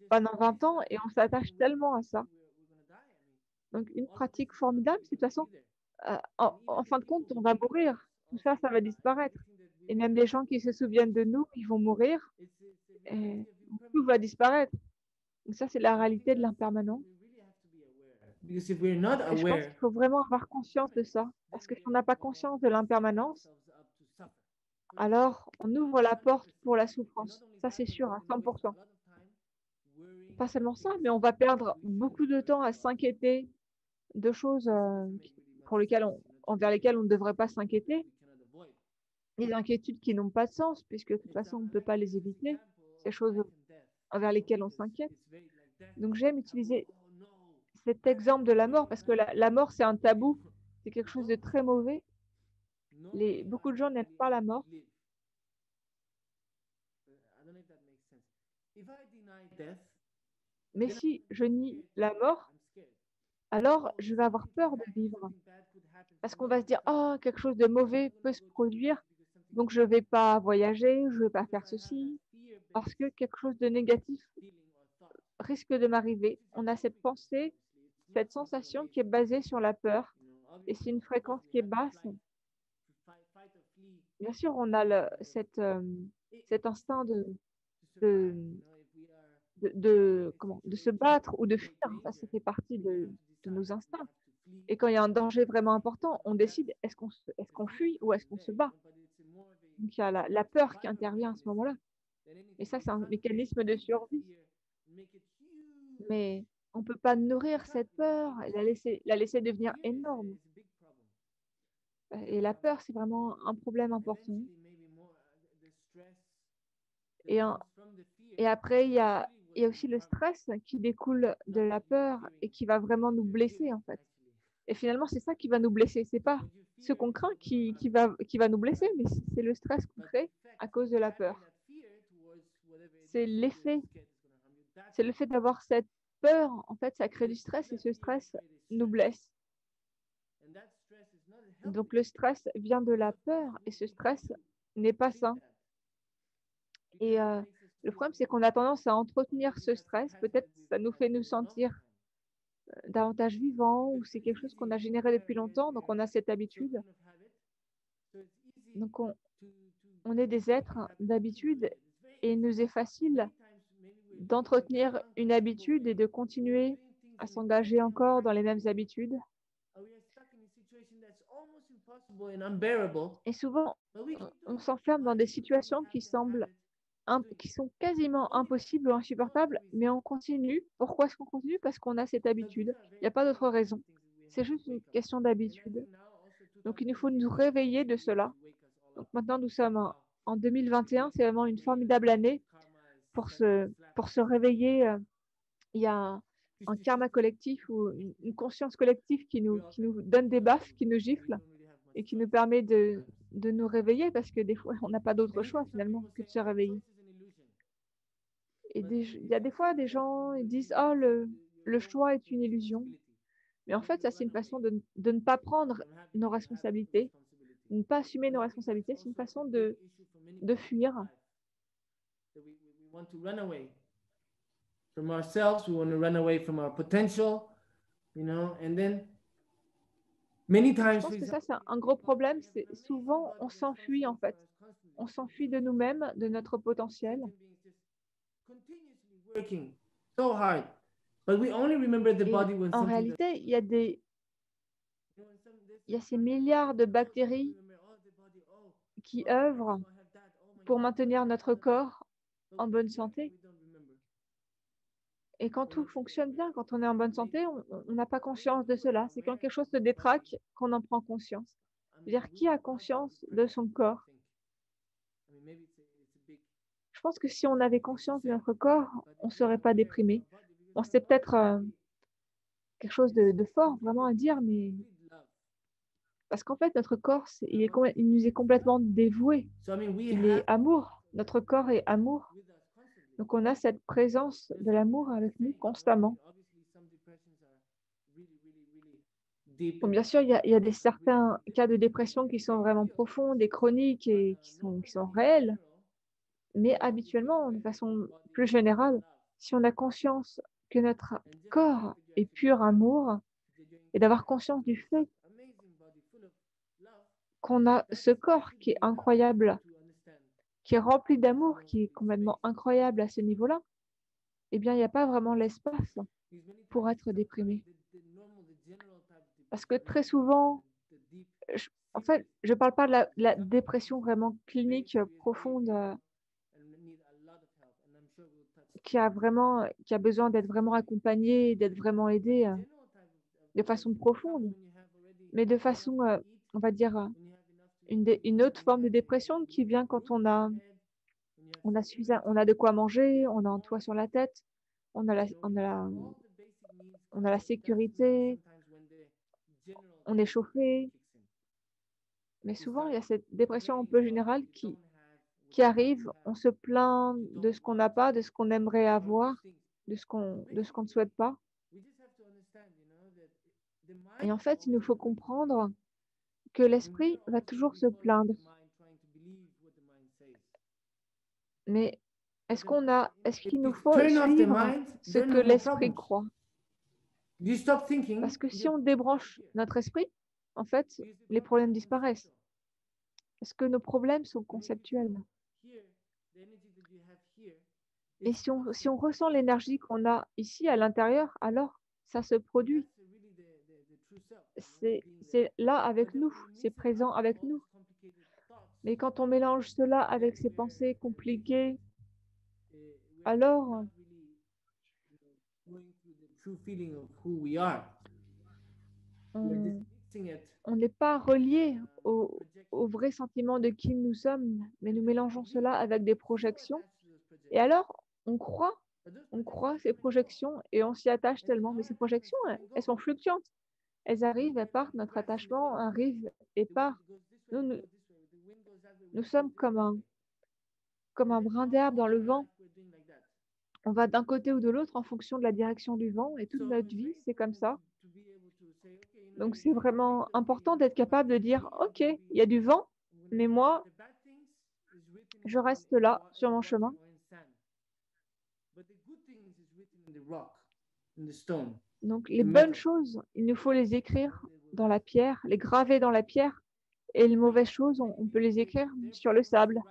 [SPEAKER 2] pendant 20 ans et on s'attache tellement à ça. Donc, une pratique formidable, c'est de toute façon, en fin de compte, on va mourir. Tout ça, ça va disparaître. Et même les gens qui se souviennent de nous, ils vont mourir et tout va disparaître. Donc ça, c'est la réalité de l'impermanence. Et je pense qu'il faut vraiment avoir conscience de ça. Parce que si on n'a pas conscience de l'impermanence, alors on ouvre la porte pour la souffrance. Ça, c'est sûr, à 100%. Pas seulement ça, mais on va perdre beaucoup de temps à s'inquiéter de choses envers lesquelles on ne devrait pas s'inquiéter. Des inquiétudes qui n'ont pas de sens, puisque de toute façon, on ne peut pas les éviter. Ces choses envers lesquelles on s'inquiète. Donc, j'aime utiliser cet exemple de la mort, parce que la mort, c'est un tabou. C'est quelque chose de très mauvais. Beaucoup de gens n'aiment pas la mort. Mais si je nie la mort, alors je vais avoir peur de vivre. Parce qu'on va se dire, oh, quelque chose de mauvais peut se produire, donc je ne vais pas voyager, je ne vais pas faire ceci, parce que quelque chose de négatif risque de m'arriver. On a cette pensée, cette sensation qui est basée sur la peur, et c'est une fréquence qui est basse. Bien sûr, on a cet instinct de, de se battre ou de fuir. Ça fait partie de nos instincts. Et quand il y a un danger vraiment important, on décide est-ce qu'on fuit ou est-ce qu'on se bat. Donc il y a la peur qui intervient à ce moment-là. Et ça, c'est un mécanisme de survie. Mais on ne peut pas nourrir cette peur et la laisser devenir énorme. Et la peur, c'est vraiment un problème important. Et après, il y a aussi le stress qui découle de la peur et qui va vraiment nous blesser, en fait. Et finalement, c'est ça qui va nous blesser. C'est pas ce qu'on craint qui va nous blesser, mais c'est le stress qu'on crée à cause de la peur. C'est l'effet. C'est le fait d'avoir cette peur, en fait, ça crée du stress et ce stress nous blesse. Donc le stress vient de la peur et ce stress n'est pas sain. Et le problème, c'est qu'on a tendance à entretenir ce stress. Peut-être ça nous fait nous sentir davantage vivants ou c'est quelque chose qu'on a généré depuis longtemps, donc on a cette habitude. Donc on est des êtres d'habitude et il nous est facile d'entretenir une habitude et de continuer à s'engager encore dans les mêmes habitudes. Et souvent, on s'enferme dans des situations qui sont quasiment impossibles ou insupportables, mais on continue. Pourquoi est-ce qu'on continue? Parce qu'on a cette habitude. Il n'y a pas d'autre raison. C'est juste une question d'habitude. Donc, il nous faut nous réveiller de cela. Donc, maintenant, nous sommes en 2021. C'est vraiment une formidable année pour se réveiller. Il y a un karma collectif ou une conscience collective qui nous donne des baffes, qui nous gifle et qui nous permet de nous réveiller parce que des fois, on n'a pas d'autre choix finalement que de se réveiller. Et il y a des fois, des gens ils disent « Oh, le choix est une illusion ». Mais en fait, ça, c'est une façon de ne pas prendre nos responsabilités, de ne pas assumer nos responsabilités. C'est une façon de fuir.
[SPEAKER 1] From ourselves, we want to run away from our potential, and then many times.
[SPEAKER 2] Je pense que ça, c'est un gros problème. C'est souvent, on s'enfuit en fait. On s'enfuit de nous-mêmes, de notre potentiel. En réalité, il y a ces milliards de bactéries qui œuvrent pour maintenir notre corps en bonne santé. Et quand tout fonctionne bien, quand on est en bonne santé, on n'a pas conscience de cela. C'est quand quelque chose se détraque qu'on en prend conscience. C'est-à-dire, qui a conscience de son corps? Je pense que si on avait conscience de notre corps, on ne serait pas déprimé. Bon, c'est peut-être quelque chose de fort vraiment à dire, mais parce qu'en fait, notre corps, il nous est complètement dévoué.
[SPEAKER 1] So, I mean, we
[SPEAKER 2] Il est
[SPEAKER 1] have
[SPEAKER 2] amour. Notre corps est amour.
[SPEAKER 1] with us constantly.
[SPEAKER 2] Donc, on a cette présence de l'amour avec nous constamment.
[SPEAKER 1] Obviously, some depressions are really, really, really deep.
[SPEAKER 2] Bon, bien sûr, il y a certains cas de dépression qui sont vraiment profonds, des chroniques et qui sont réels. Mais habituellement, de façon plus générale, si on a conscience que notre corps est pur amour et d'avoir conscience du fait qu'on a ce corps qui est incroyable, qui est rempli d'amour, qui est complètement incroyable à ce niveau-là, eh bien, il n'y a pas vraiment l'espace pour être déprimé. Parce que très souvent, en fait, je ne parle pas de la dépression vraiment clinique, profonde, qui a besoin d'être vraiment accompagnée, d'être vraiment aidée de façon profonde, mais de façon, on va dire, une autre forme de dépression qui vient quand on a de quoi manger, on a un toit sur la tête, on a la sécurité, on est chauffé. Mais souvent, il y a cette dépression un peu générale qui arrive, on se plaint de ce qu'on n'a pas, de ce qu'on aimerait avoir, de ce qu'on ne souhaite pas. Et en fait, il nous faut comprendre que l'esprit va toujours se plaindre. Mais est-ce qu'il nous faut suivre ce que l'esprit croit? Parce que si on débranche notre esprit, en fait, les problèmes disparaissent. Parce que nos problèmes sont conceptuels. Et si on ressent l'énergie qu'on a ici à l'intérieur, alors ça se produit. C'est là avec nous, c'est présent avec nous. Mais quand on mélange cela avec ces pensées compliquées, alors on n'est pas relié au vrai sentiment de qui nous sommes, mais nous mélangeons cela avec des projections. Et alors, on croit ces projections et on s'y attache tellement. Mais ces projections, elles sont fluctuantes. Elles arrivent, elles partent, notre attachement arrive et part. Nous sommes comme un brin d'herbe dans le vent. On va d'un côté ou de l'autre en fonction de la direction du vent et toute notre vie, c'est comme ça. Donc, c'est vraiment important d'être capable de dire, OK, il y a du vent, mais moi, je reste là sur mon chemin. Donc, les bonnes choses, il nous faut les écrire dans la pierre, les graver dans la pierre. Et les mauvaises choses, on peut les écrire sur le sable.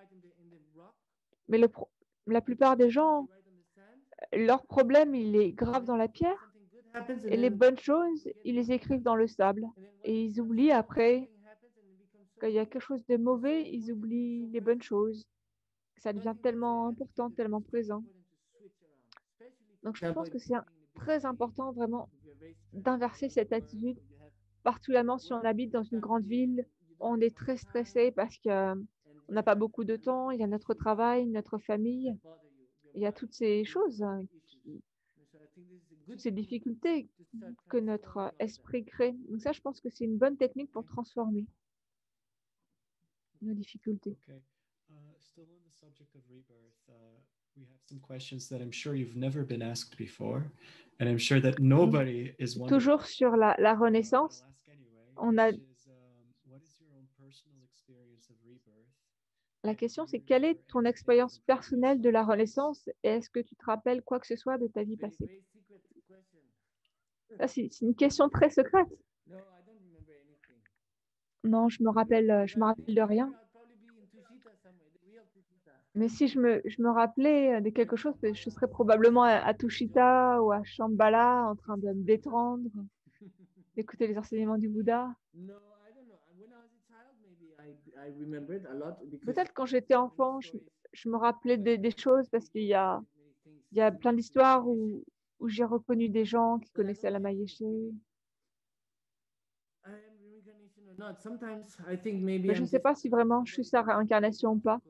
[SPEAKER 2] Mais la plupart des gens, leurs problèmes, ils les gravent dans la pierre. Et les bonnes choses, ils les écrivent dans le sable. Et ils oublient après, quand il y a quelque chose de mauvais, ils oublient les bonnes choses. Ça devient tellement important, tellement présent. Donc, je pense que c'est très important vraiment d'inverser cette attitude. Particulièrement si on habite dans une grande ville, on est très stressé parce qu'on n'a pas beaucoup de temps, il y a notre travail, notre famille, il y a toutes ces choses, toutes ces difficultés que notre esprit crée. Donc ça, je pense que c'est une bonne technique pour transformer nos difficultés.
[SPEAKER 3] Okay. Still on the subject of rebirth, we have some questions that I'm sure you've never been asked before, and I'm sure that nobody is wondering.
[SPEAKER 2] Toujours sur la renaissance, on a la question, c'est quelle est ton expérience personnelle de la renaissance et est-ce que tu te rappelles quoi que ce soit de ta vie passée? Ça, c'est une question très secrète. Non, je me rappelle de rien. Mais si je me rappelais de quelque chose, je serais probablement à Tushita ou à Shambhala en train de me détendre, d'écouter les enseignements du Bouddha. Peut-être quand j'étais enfant, je me rappelais des choses parce qu'il y a plein d'histoires où j'ai reconnu des gens qui connaissaient Lama Yeshe. Mais je ne sais pas si vraiment je suis sa réincarnation ou pas.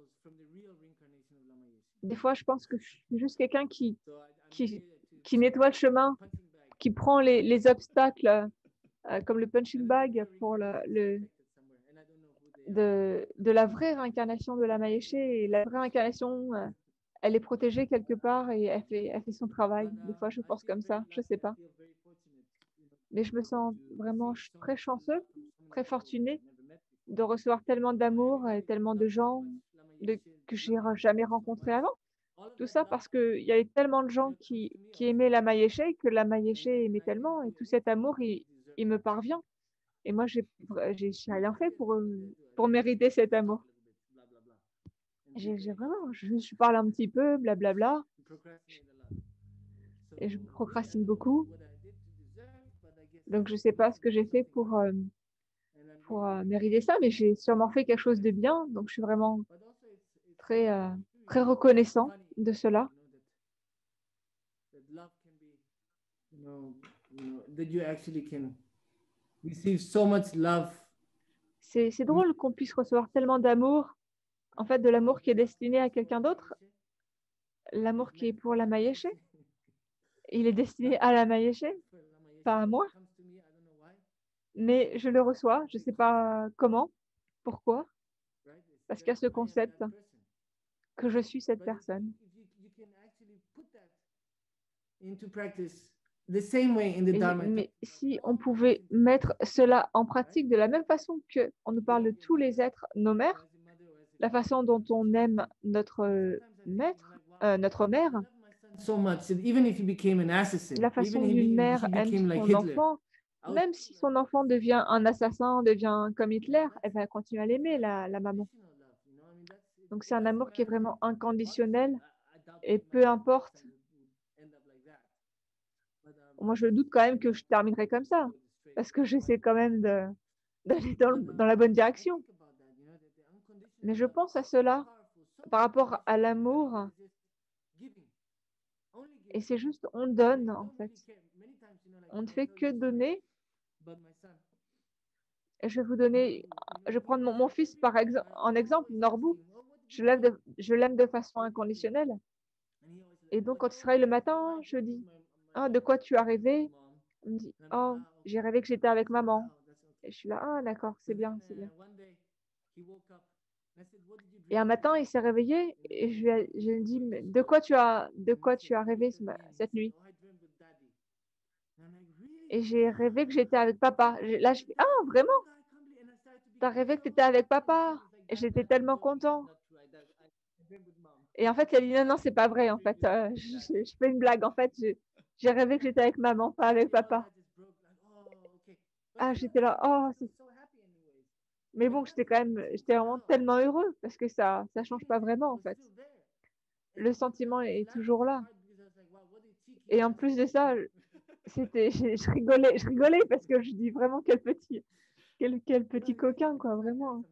[SPEAKER 2] Des fois, je pense que je suis juste quelqu'un qui nettoie le chemin qui prend les obstacles comme le punching bag pour de la vraie réincarnation de la Maïeché. Et la vraie incarnation, elle est protégée quelque part et elle fait son travail. Des fois, je pense comme ça, je sais pas. Mais je me sens vraiment très chanceux, très fortuné de recevoir tellement d'amour et tellement de gens que j'ai jamais rencontrés avant. Tout ça parce qu'il y avait tellement de gens qui aimaient la Maïeché, que la Maïeché aimait tellement, et tout cet amour, il me parvient. Et moi, j'ai rien fait pour mériter cet amour. J'ai vraiment, je parle un petit peu, blablabla, et je procrastine beaucoup. Donc, je sais pas ce que j'ai fait pour mériter ça, mais j'ai sûrement fait quelque chose de bien. Donc, je suis vraiment très, très reconnaissant de cela. C'est drôle qu'on puisse recevoir tellement d'amour, en fait, de l'amour qui est destiné à quelqu'un d'autre, l'amour qui est pour la Maïeché. Il est destiné à la Maïeché, pas à moi. Mais je le reçois, je ne sais pas comment, pourquoi, parce qu'il y a ce concept que je suis cette personne. Mais si on pouvait mettre cela en pratique de la même façon qu'on nous parle de tous les êtres, nos mères, la façon dont on aime notre maître, notre mère, la façon d'une mère aime son enfant, même si son enfant devient un assassin, devient comme Hitler, elle va continuer à l'aimer, la maman. Donc c'est un amour qui est vraiment inconditionnel et peu importe. Moi, je doute quand même que je terminerai comme ça, parce que j'essaie quand même d'aller dans la bonne direction. Mais je pense à cela par rapport à l'amour. Et c'est juste, on donne, en fait. On ne fait que donner. Et je vais vous donner, je vais prendre mon fils en exemple, Norbou. Je l'aime de façon inconditionnelle. Et donc, quand il se réveille le matin, je dis, ah, de quoi tu as rêvé? Il me dit, oh, j'ai rêvé que j'étais avec maman. Et je suis là, ah, d'accord, c'est bien, c'est bien. Et un matin, il s'est réveillé et je lui ai dit, mais de quoi tu as rêvé cette nuit? Et j'ai rêvé que j'étais avec papa. Là, je fais, ah, vraiment? Tu as rêvé que tu étais avec papa? Et j'étais tellement content. Et en fait, il a dit, non, non, c'est pas vrai. En fait, je fais une blague. En fait, j'ai rêvé que j'étais avec maman, pas avec papa. Ah, j'étais là, oh, mais bon, j'étais vraiment tellement heureux parce que ça change pas vraiment, en fait. Le sentiment est toujours là. Et en plus de ça, je rigolais parce que je dis vraiment quel petit coquin, quoi, vraiment.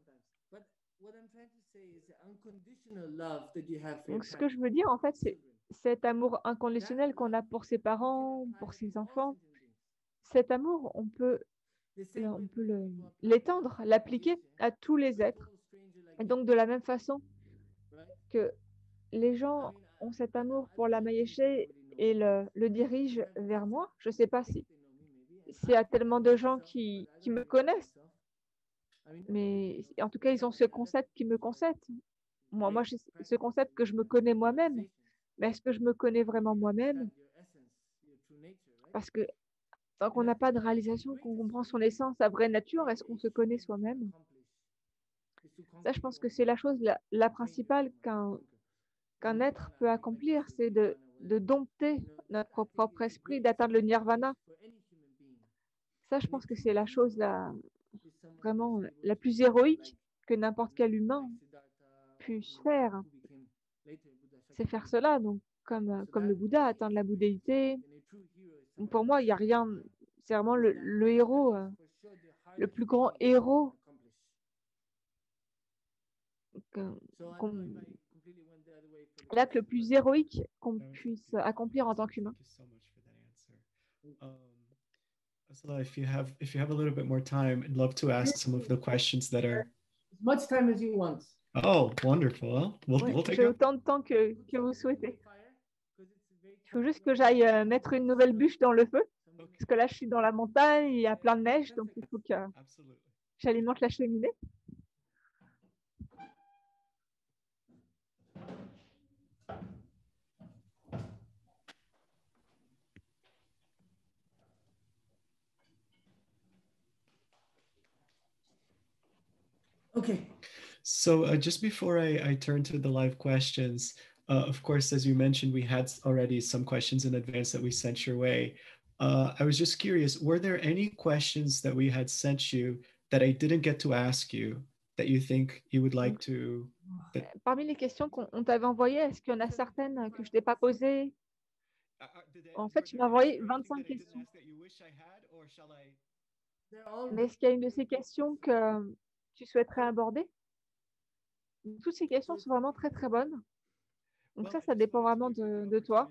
[SPEAKER 2] Donc, ce que je veux dire, en fait, c'est cet amour inconditionnel qu'on a pour ses parents, pour ses enfants. Cet amour, on peut l'étendre, l'appliquer à tous les êtres. Et donc, de la même façon que les gens ont cet amour pour la Maïeché et le dirigent vers moi, je ne sais pas si s'il y a tellement de gens qui me connaissent, mais en tout cas, ils ont ce concept qui me concède. Moi j'ai ce concept que je me connais moi-même. Mais est-ce que je me connais vraiment moi-même? Parce que tant qu'on n'a pas de réalisation, qu'on comprend son essence, sa vraie nature, est-ce qu'on se connaît soi-même? Ça, je pense que c'est la chose la principale qu'un être peut accomplir, c'est de dompter notre propre esprit, d'atteindre le nirvana. Ça, je pense que c'est la chose vraiment la plus héroïque que n'importe quel humain puisse faire. C'est faire cela, donc comme le Bouddha, atteindre la bouddhéité. Pour moi, il n'y a rien, c'est vraiment le héros, le plus grand héros l'acte le plus héroïque qu'on puisse accomplir en tant qu'humain.
[SPEAKER 3] Asala, if you have a little bit more time, I'd love to ask some of the questions that are.
[SPEAKER 1] As much time as you want.
[SPEAKER 3] Oh, wonderful. Well, we'll take
[SPEAKER 2] J'ai autant de temps que vous souhaitez. Il faut juste que j'aille mettre une nouvelle bûche dans le feu. Parce que là, je suis dans la montagne, il y a plein de neige, donc il faut que
[SPEAKER 3] Absolutely.
[SPEAKER 2] j'alimente la cheminée.
[SPEAKER 1] Okay.
[SPEAKER 3] So just before I turn to the live questions, of course, as you mentioned, we had already some questions in advance that we sent your way. I was just curious, were there any questions that we had sent you that I didn't get to ask you that you think you would like to?
[SPEAKER 2] Parmi les questions qu'on t'avait envoyées, est-ce qu'il y en a certaines que je t'ai pas posées? En fait, tu m'as envoyé 25 questions. Mais est-ce qu'il y a une de ces questions que tu souhaiterais aborder? Toutes ces questions sont vraiment très, très bonnes. Donc ça dépend vraiment de toi.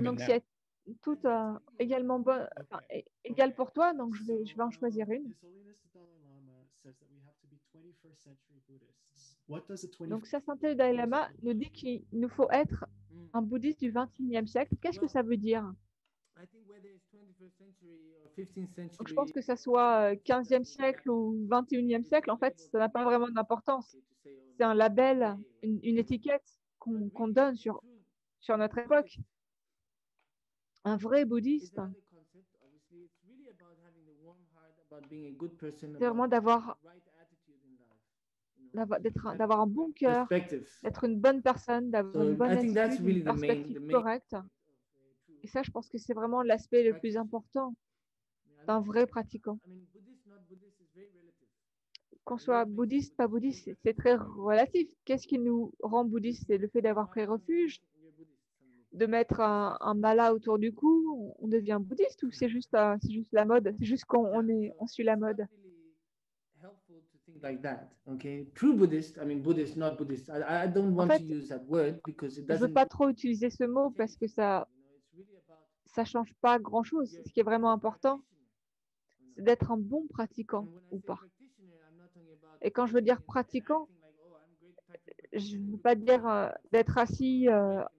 [SPEAKER 2] Donc si elles sont toutes également bonnes, enfin, égales pour toi, donc je vais en choisir une. Donc Sa Sainteté le Dalai Lama nous dit qu'il nous faut être un bouddhiste du XXIe siècle. Qu'est-ce que ça veut dire? Donc, je pense que ça soit 15e siècle ou 21e siècle, en fait, ça n'a pas vraiment d'importance. C'est un label, une étiquette qu'on donne sur notre époque. Un vrai bouddhiste, c'est vraiment d'avoir un bon cœur, d'être une bonne personne, d'avoir une bonne attitude, une perspective correcte. Et ça, je pense que c'est vraiment l'aspect le plus important d'un vrai pratiquant. Qu'on soit bouddhiste, pas bouddhiste, c'est très relatif. Qu'est-ce qui nous rend bouddhiste? C'est le fait d'avoir pris refuge, de mettre un mala autour du cou, on devient bouddhiste, ou c'est juste la mode? C'est juste on suit la mode.
[SPEAKER 1] Like that, okay? True Buddhist, I mean Buddhist, not Buddhist. I don't want to use that word because it
[SPEAKER 2] doesn't. Je veux pas trop utiliser ce mot parce que ça change pas grand-chose. Ce qui est vraiment important, c'est d'être un bon pratiquant ou pas. Et quand je veux dire pratiquant, je ne veux pas dire d'être assis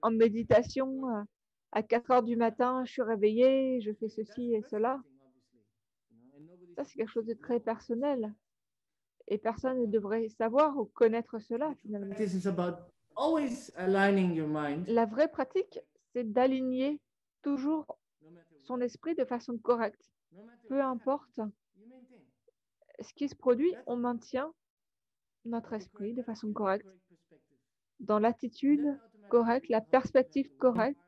[SPEAKER 2] en méditation à 4 heures du matin, je suis réveillée, je fais ceci et cela. Ça, c'est quelque chose de très personnel. Et personne ne devrait savoir ou connaître cela, finalement. La vraie pratique, c'est d'aligner toujours son esprit de façon correcte. Peu importe ce qui se produit, on maintient notre esprit de façon correcte, dans l'attitude correcte, la perspective correcte.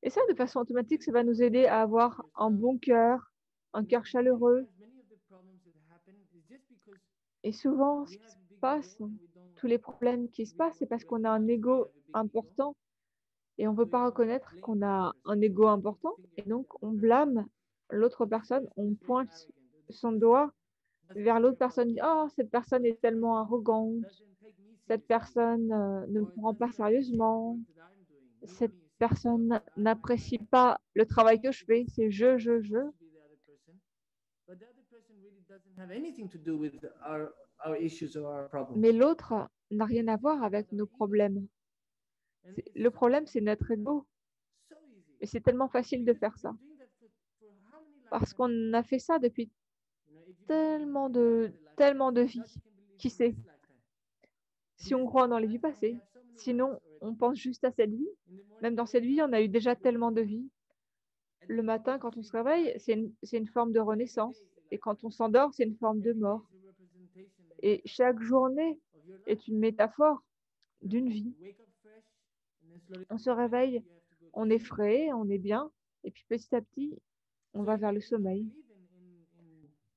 [SPEAKER 2] Et ça, de façon automatique, ça va nous aider à avoir un bon cœur, un cœur chaleureux. Et souvent, ce qui se passe, tous les problèmes qui se passent, c'est parce qu'on a un ego important et on ne veut pas reconnaître qu'on a un ego important. Et donc, on blâme l'autre personne, on pointe son doigt vers l'autre personne, dit « Oh, cette personne est tellement arrogante, cette personne ne me prend pas sérieusement, cette personne n'apprécie pas le travail que je fais, c'est je. » Mais l'autre n'a rien à voir avec nos problèmes. Le problème, c'est notre ego. Et c'est tellement facile de faire ça. Parce qu'on a fait ça depuis tellement de vies. Qui sait? Si on croit dans les vies passées. Sinon, on pense juste à cette vie. Même dans cette vie, on a eu déjà tellement de vies. Le matin, quand on se réveille, c'est une forme de renaissance. Et quand on s'endort, c'est une forme de mort. Et chaque journée est une métaphore d'une vie. On se réveille, on est frais, on est bien, et puis petit à petit, on va vers le sommeil.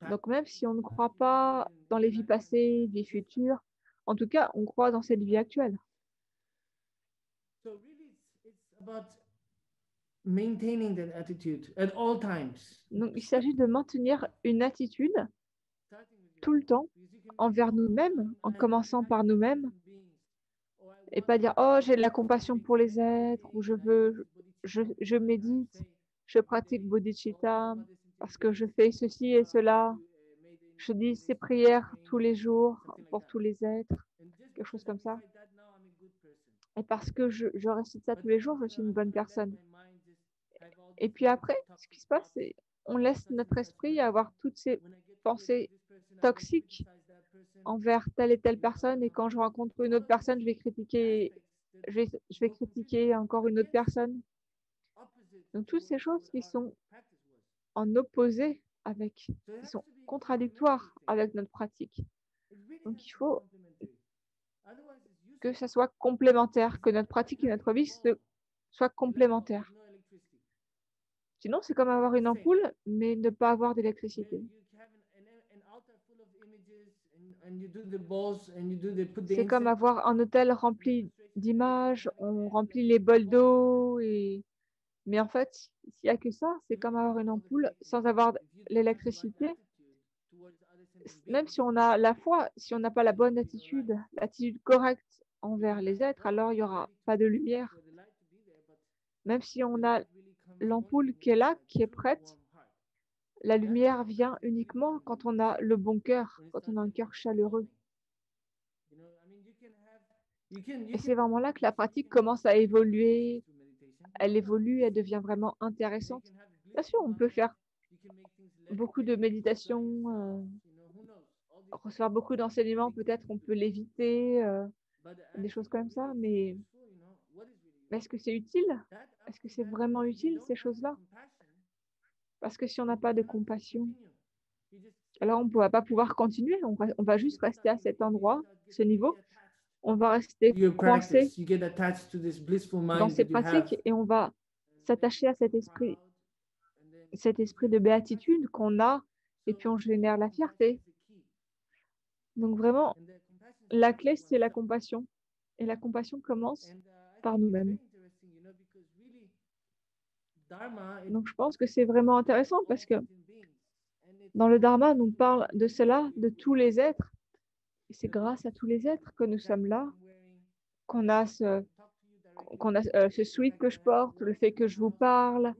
[SPEAKER 2] Donc même si on ne croit pas dans les vies passées, vies futures, en tout cas, on croit dans cette vie actuelle. Donc il s'agit de maintenir une attitude tout le temps envers nous-mêmes, en commençant par nous-mêmes, et pas dire « Oh, j'ai de la compassion pour les êtres » ou « je médite, je pratique bodhicitta parce que je fais ceci et cela, je dis ces prières tous les jours pour tous les êtres », quelque chose comme ça. Et parce que je récite ça tous les jours, je suis une bonne personne. Et puis après, ce qui se passe, c'est on laisse notre esprit avoir toutes ces pensées toxiques envers telle et telle personne. Et quand je rencontre une autre personne, je vais critiquer encore une autre personne. Donc, toutes ces choses qui sont en opposé avec, qui sont contradictoires avec notre pratique. Donc, il faut que ça soit complémentaire, que notre pratique et notre vie soient complémentaires. Sinon, c'est comme avoir une ampoule, mais ne pas avoir d'électricité. C'est comme avoir un hôtel rempli d'images, on remplit les bols d'eau, mais en fait, s'il n'y a que ça, c'est comme avoir une ampoule sans avoir l'électricité. Même si on a la foi, si on n'a pas la bonne attitude, l'attitude correcte envers les êtres, alors il n'y aura pas de lumière. Même si on a l'ampoule qui est là, qui est prête, la lumière vient uniquement quand on a le bon cœur, quand on a un cœur chaleureux. Et c'est vraiment là que la pratique commence à évoluer. Elle évolue, elle devient vraiment intéressante. Bien sûr, on peut faire beaucoup de méditation, recevoir beaucoup d'enseignements, peut-être on peut l'éviter, des choses comme ça, mais est-ce que c'est utile? Est-ce que c'est vraiment utile, ces choses-là? Parce que si on n'a pas de compassion, alors on ne va pas pouvoir continuer, on va juste rester à cet endroit, ce niveau. On va rester coincé dans ces pratiques et on va s'attacher à cet esprit de béatitude qu'on a et puis on génère la fierté. Donc vraiment, la clé, c'est la compassion. Et la compassion commence par nous-mêmes. Donc je pense que c'est vraiment intéressant parce que dans le Dharma, on parle de cela, de tous les êtres. Et c'est grâce à tous les êtres que nous sommes là, qu'on a ce sweat que je porte, le fait que je vous parle,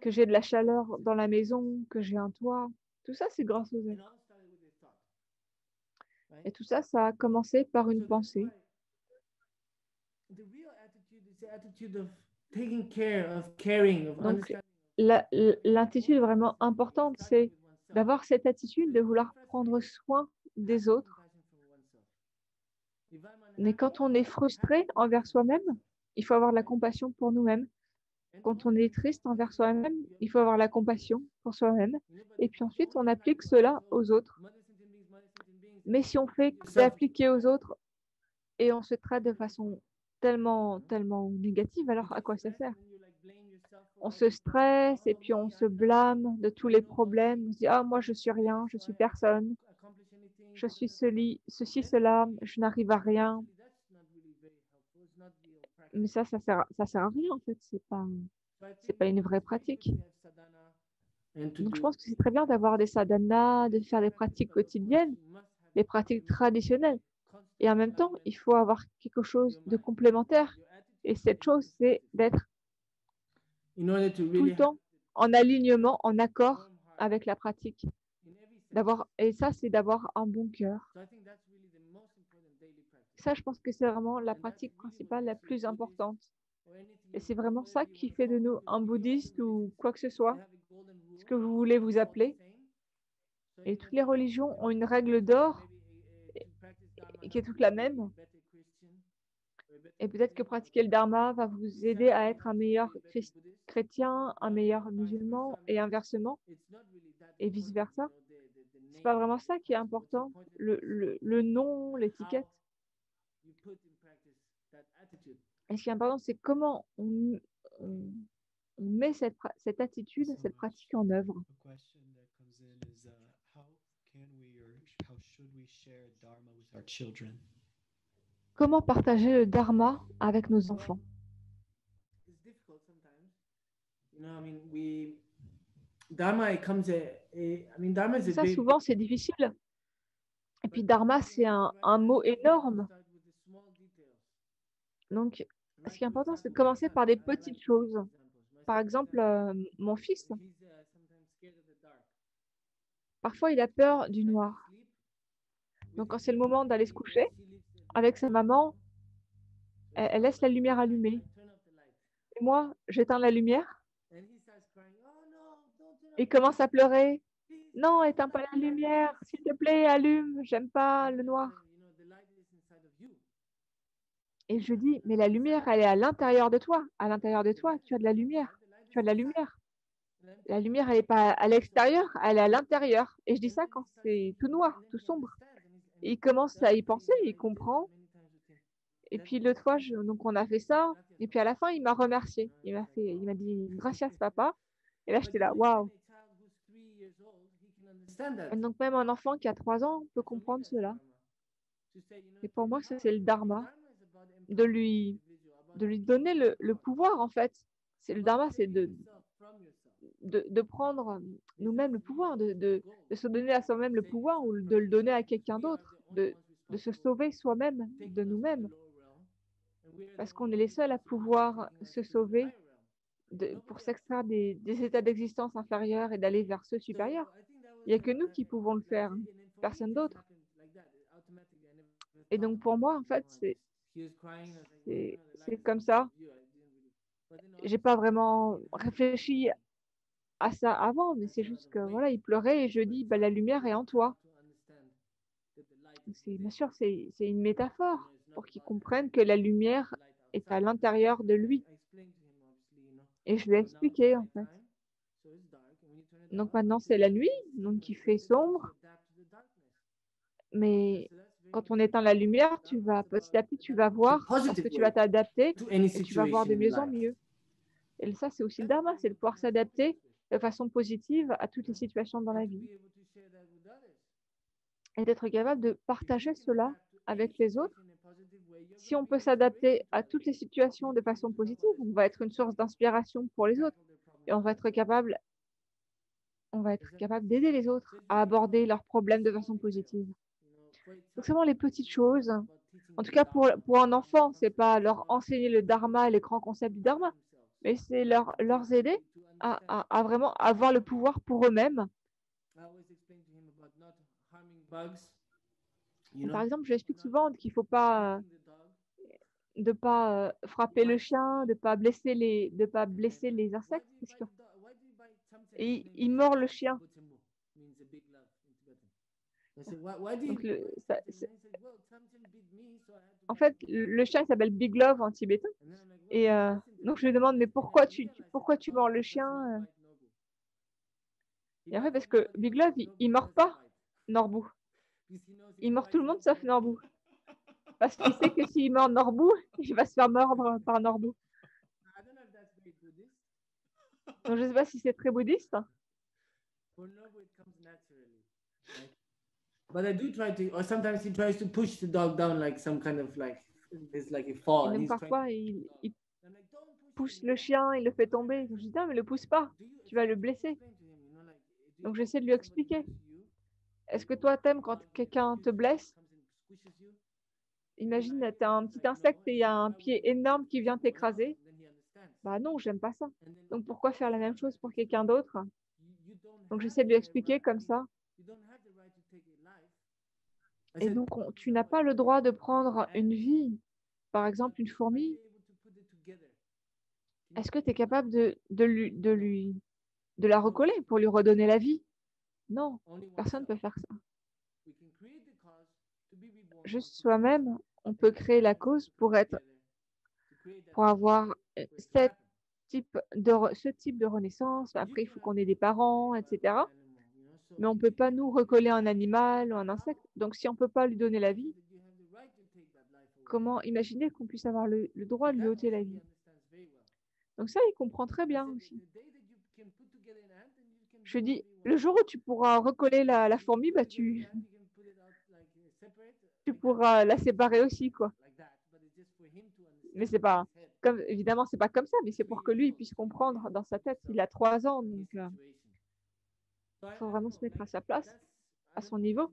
[SPEAKER 2] que j'ai de la chaleur dans la maison, que j'ai un toit. Tout ça, c'est grâce aux êtres. Et tout ça, ça a commencé par une pensée. Donc, l'attitude vraiment importante, c'est d'avoir cette attitude de vouloir prendre soin des autres. Mais quand on est frustré envers soi-même, il faut avoir la compassion pour nous-mêmes. Quand on est triste envers soi-même, il faut avoir la compassion pour soi-même. Et puis ensuite, on applique cela aux autres. Mais si on fait que d'appliquer aux autres et on se traite de façon tellement négative, alors à quoi ça sert? On se stresse et puis on se blâme de tous les problèmes. On se dit, ah, moi, je suis rien, je suis personne, je suis ceci, cela, je n'arrive à rien. Mais ça sert à rien, en fait. C'est pas une vraie pratique. Donc, je pense que c'est très bien d'avoir des sadhanas, de faire des pratiques quotidiennes, les pratiques traditionnelles. Et en même temps, il faut avoir quelque chose de complémentaire. Et cette chose, c'est d'être tout le temps en alignement, en accord avec la pratique. Et ça, c'est d'avoir un bon cœur. Ça, je pense que c'est vraiment la pratique principale, la plus importante. Et c'est vraiment ça qui fait de nous un bouddhiste ou quoi que ce soit, ce que vous voulez vous appeler. Et toutes les religions ont une règle d'or qui est toute la même. Et peut-être que pratiquer le dharma va vous aider à être un meilleur chrétien, un meilleur musulman et inversement, et vice-versa. C'est pas vraiment ça qui est important, le nom, l'étiquette. Et ce qui est important, c'est comment on met cette attitude, cette pratique en œuvre. Comment partager le dharma avec nos enfants? Ça, souvent, c'est difficile. Et puis, dharma, c'est un mot énorme. Donc, ce qui est important, c'est de commencer par des petites choses. Par exemple, mon fils, parfois, il a peur du noir. Donc, quand c'est le moment d'aller se coucher avec sa maman, elle laisse la lumière allumée. Et moi, j'éteins la lumière et il commence à pleurer. Non, éteins pas la lumière, s'il te plaît, allume, j'aime pas le noir. Et je dis, mais la lumière, elle est à l'intérieur de toi. À l'intérieur de toi, tu as de la lumière. Tu as de la lumière. La lumière, elle n'est pas à l'extérieur, elle est à l'intérieur. Et je dis ça quand c'est tout noir, tout sombre. Et il commence à y penser, il comprend. Et puis l'autre fois, donc on a fait ça. Et puis à la fin, il m'a remercié. Il m'a dit, gracias papa. Et là, j'étais là, waouh. Et donc même un enfant qui a 3 ans peut comprendre cela. Et pour moi, ça c'est le dharma, de lui donner le pouvoir en fait. C'est le dharma, c'est de prendre nous-mêmes le pouvoir, de se donner à soi-même le pouvoir ou de le donner à quelqu'un d'autre, de se sauver soi-même de nous-mêmes. Parce qu'on est les seuls à pouvoir se sauver pour s'extraire des états d'existence inférieurs et d'aller vers ceux supérieurs. Il n'y a que nous qui pouvons le faire, hein, personne d'autre. Et donc pour moi, en fait, c'est comme ça. J'ai pas vraiment réfléchi à ça avant, mais c'est juste que voilà, il pleurait et je dis, bah, la lumière est en toi. Bien sûr, c'est une métaphore pour qu'il comprenne que la lumière est à l'intérieur de lui. Et je lui ai expliqué en fait. Donc maintenant c'est la nuit, donc il fait sombre, mais quand on éteint la lumière, tu vas petit à petit, tu vas voir, parce que tu vas t'adapter et tu vas voir de mieux en mieux. Et ça, c'est aussi le dharma, c'est de pouvoir s'adapter de façon positive à toutes les situations dans la vie. Et d'être capable de partager cela avec les autres. Si on peut s'adapter à toutes les situations de façon positive, on va être une source d'inspiration pour les autres. Et on va être capable d'aider les autres à aborder leurs problèmes de façon positive. Donc, c'est vraiment les petites choses. En tout cas, pour un enfant, c'est pas leur enseigner le dharma et les grands concepts du dharma, mais c'est leur aider à vraiment avoir le pouvoir pour eux-mêmes. Par exemple, j'explique souvent qu'il ne faut pas frapper le chien, de pas blesser les insectes. Et il mord le chien. Donc, en fait, le chien s'appelle Big Love en tibétain. Et donc, je lui demande, mais pourquoi tu mords le chien? Et en fait, parce que Big Love, il mord pas Norbu. Il mord tout le monde sauf Norbu. Parce qu'il sait que s'il mord Norbu, il va se faire mordre par Norbu. Donc, je ne sais pas si c'est très bouddhiste.
[SPEAKER 1] But I do try to, or sometimes he tries to push the dog down like some kind of like, it's like a fall.
[SPEAKER 2] Et donc, parfois, il pousse le chien, il le fait tomber. Je dis, non, mais le pousse pas, tu vas le blesser. Donc, j'essaie de lui expliquer. Est-ce que toi, t'aimes quand quelqu'un te blesse? Imagine, tu as un petit insecte et il y a un pied énorme qui vient t'écraser. Bah non, j'aime pas ça. Donc, pourquoi faire la même chose pour quelqu'un d'autre? Donc, j'essaie de lui expliquer comme ça. Et donc, tu n'as pas le droit de prendre une vie, par exemple une fourmi. Est-ce que tu es capable de la recoller pour lui redonner la vie? Non, personne ne peut faire ça. Juste soi-même, on peut créer la cause pour avoir ce type de renaissance. Après, il faut qu'on ait des parents, etc. Mais on ne peut pas nous recoller un animal ou un insecte. Donc, si on ne peut pas lui donner la vie, comment imaginer qu'on puisse avoir le droit de lui ôter la vie? Donc ça, il comprend très bien aussi. Je dis, le jour où tu pourras recoller la fourmi, bah tu pourras la séparer aussi, quoi. Mais c'est pas comme, évidemment, c'est pas comme ça, mais c'est pour que lui il puisse comprendre dans sa tête. Il a 3 ans, donc il faut vraiment se mettre à sa place, à son niveau.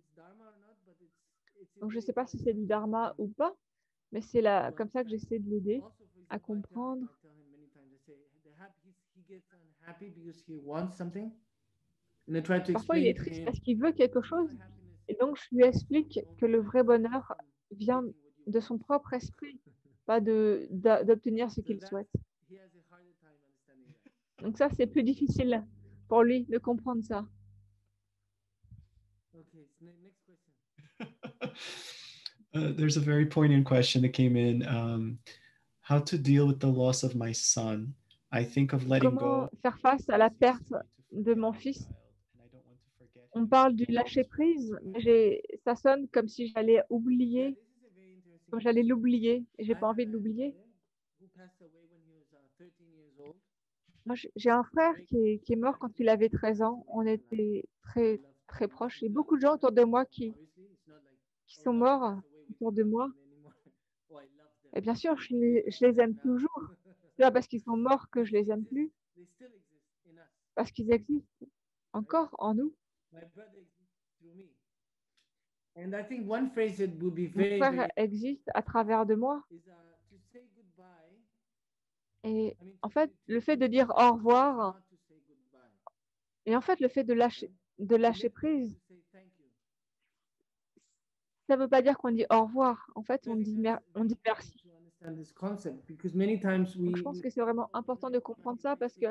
[SPEAKER 2] Donc je sais pas si c'est du dharma ou pas, mais c'est comme ça que j'essaie de l'aider à comprendre. Parfois, il est triste parce qu'il veut quelque chose. Et donc, je lui explique que le vrai bonheur vient de son propre esprit. pas d'obtenir ce qu'il souhaite. Donc ça, c'est plus difficile pour lui de comprendre ça.
[SPEAKER 3] There's a very poignant question that came in. How to deal with the loss of my son? I think of letting
[SPEAKER 2] Comment
[SPEAKER 3] go.
[SPEAKER 2] faire face à la perte de mon fils? On parle du lâcher prise, mais ça sonne comme si j'allais oublier, comme j'allais l'oublier, et j'ai pas envie de l'oublier. Moi, j'ai un frère qui est mort quand il avait 13 ans. On était très, très proches. Il y a beaucoup de gens autour de moi qui sont morts autour de moi. Et bien sûr, je les aime toujours. C'est pas parce qu'ils sont morts que je les aime plus, parce qu'ils existent encore en nous. Mon frère existe à travers de moi. Et en fait, le fait de dire au revoir, et en fait, le fait de lâcher prise, ça ne veut pas dire qu'on dit au revoir. En fait, on dit merci. Donc, je pense que c'est vraiment important de comprendre ça parce que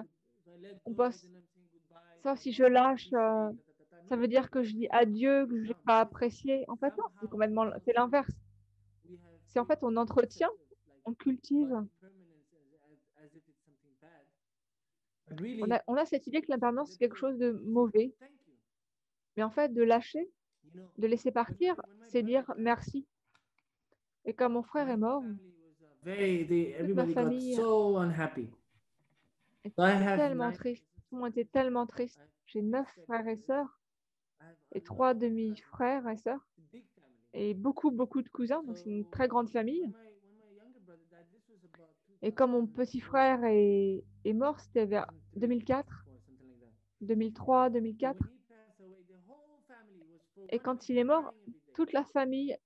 [SPEAKER 2] on pense, ça, si je lâche, ça veut dire que je dis adieu, que je n'ai pas apprécié. En fait, non, c'est l'inverse. C'est en fait, on entretient, on cultive. On a cette idée que l'impermanence, c'est quelque chose de mauvais. Mais en fait, de lâcher, de laisser partir, c'est dire merci. Et quand mon frère est mort, toute ma famille était tellement triste. Tout le monde était tellement triste. J'ai 9 frères et sœurs et 3 demi-frères et sœurs et beaucoup, beaucoup de cousins. Donc, c'est une très grande famille. Et quand mon petit frère est mort, c'était vers 2004, 2003, 2004. Et quand il est mort, toute la famille,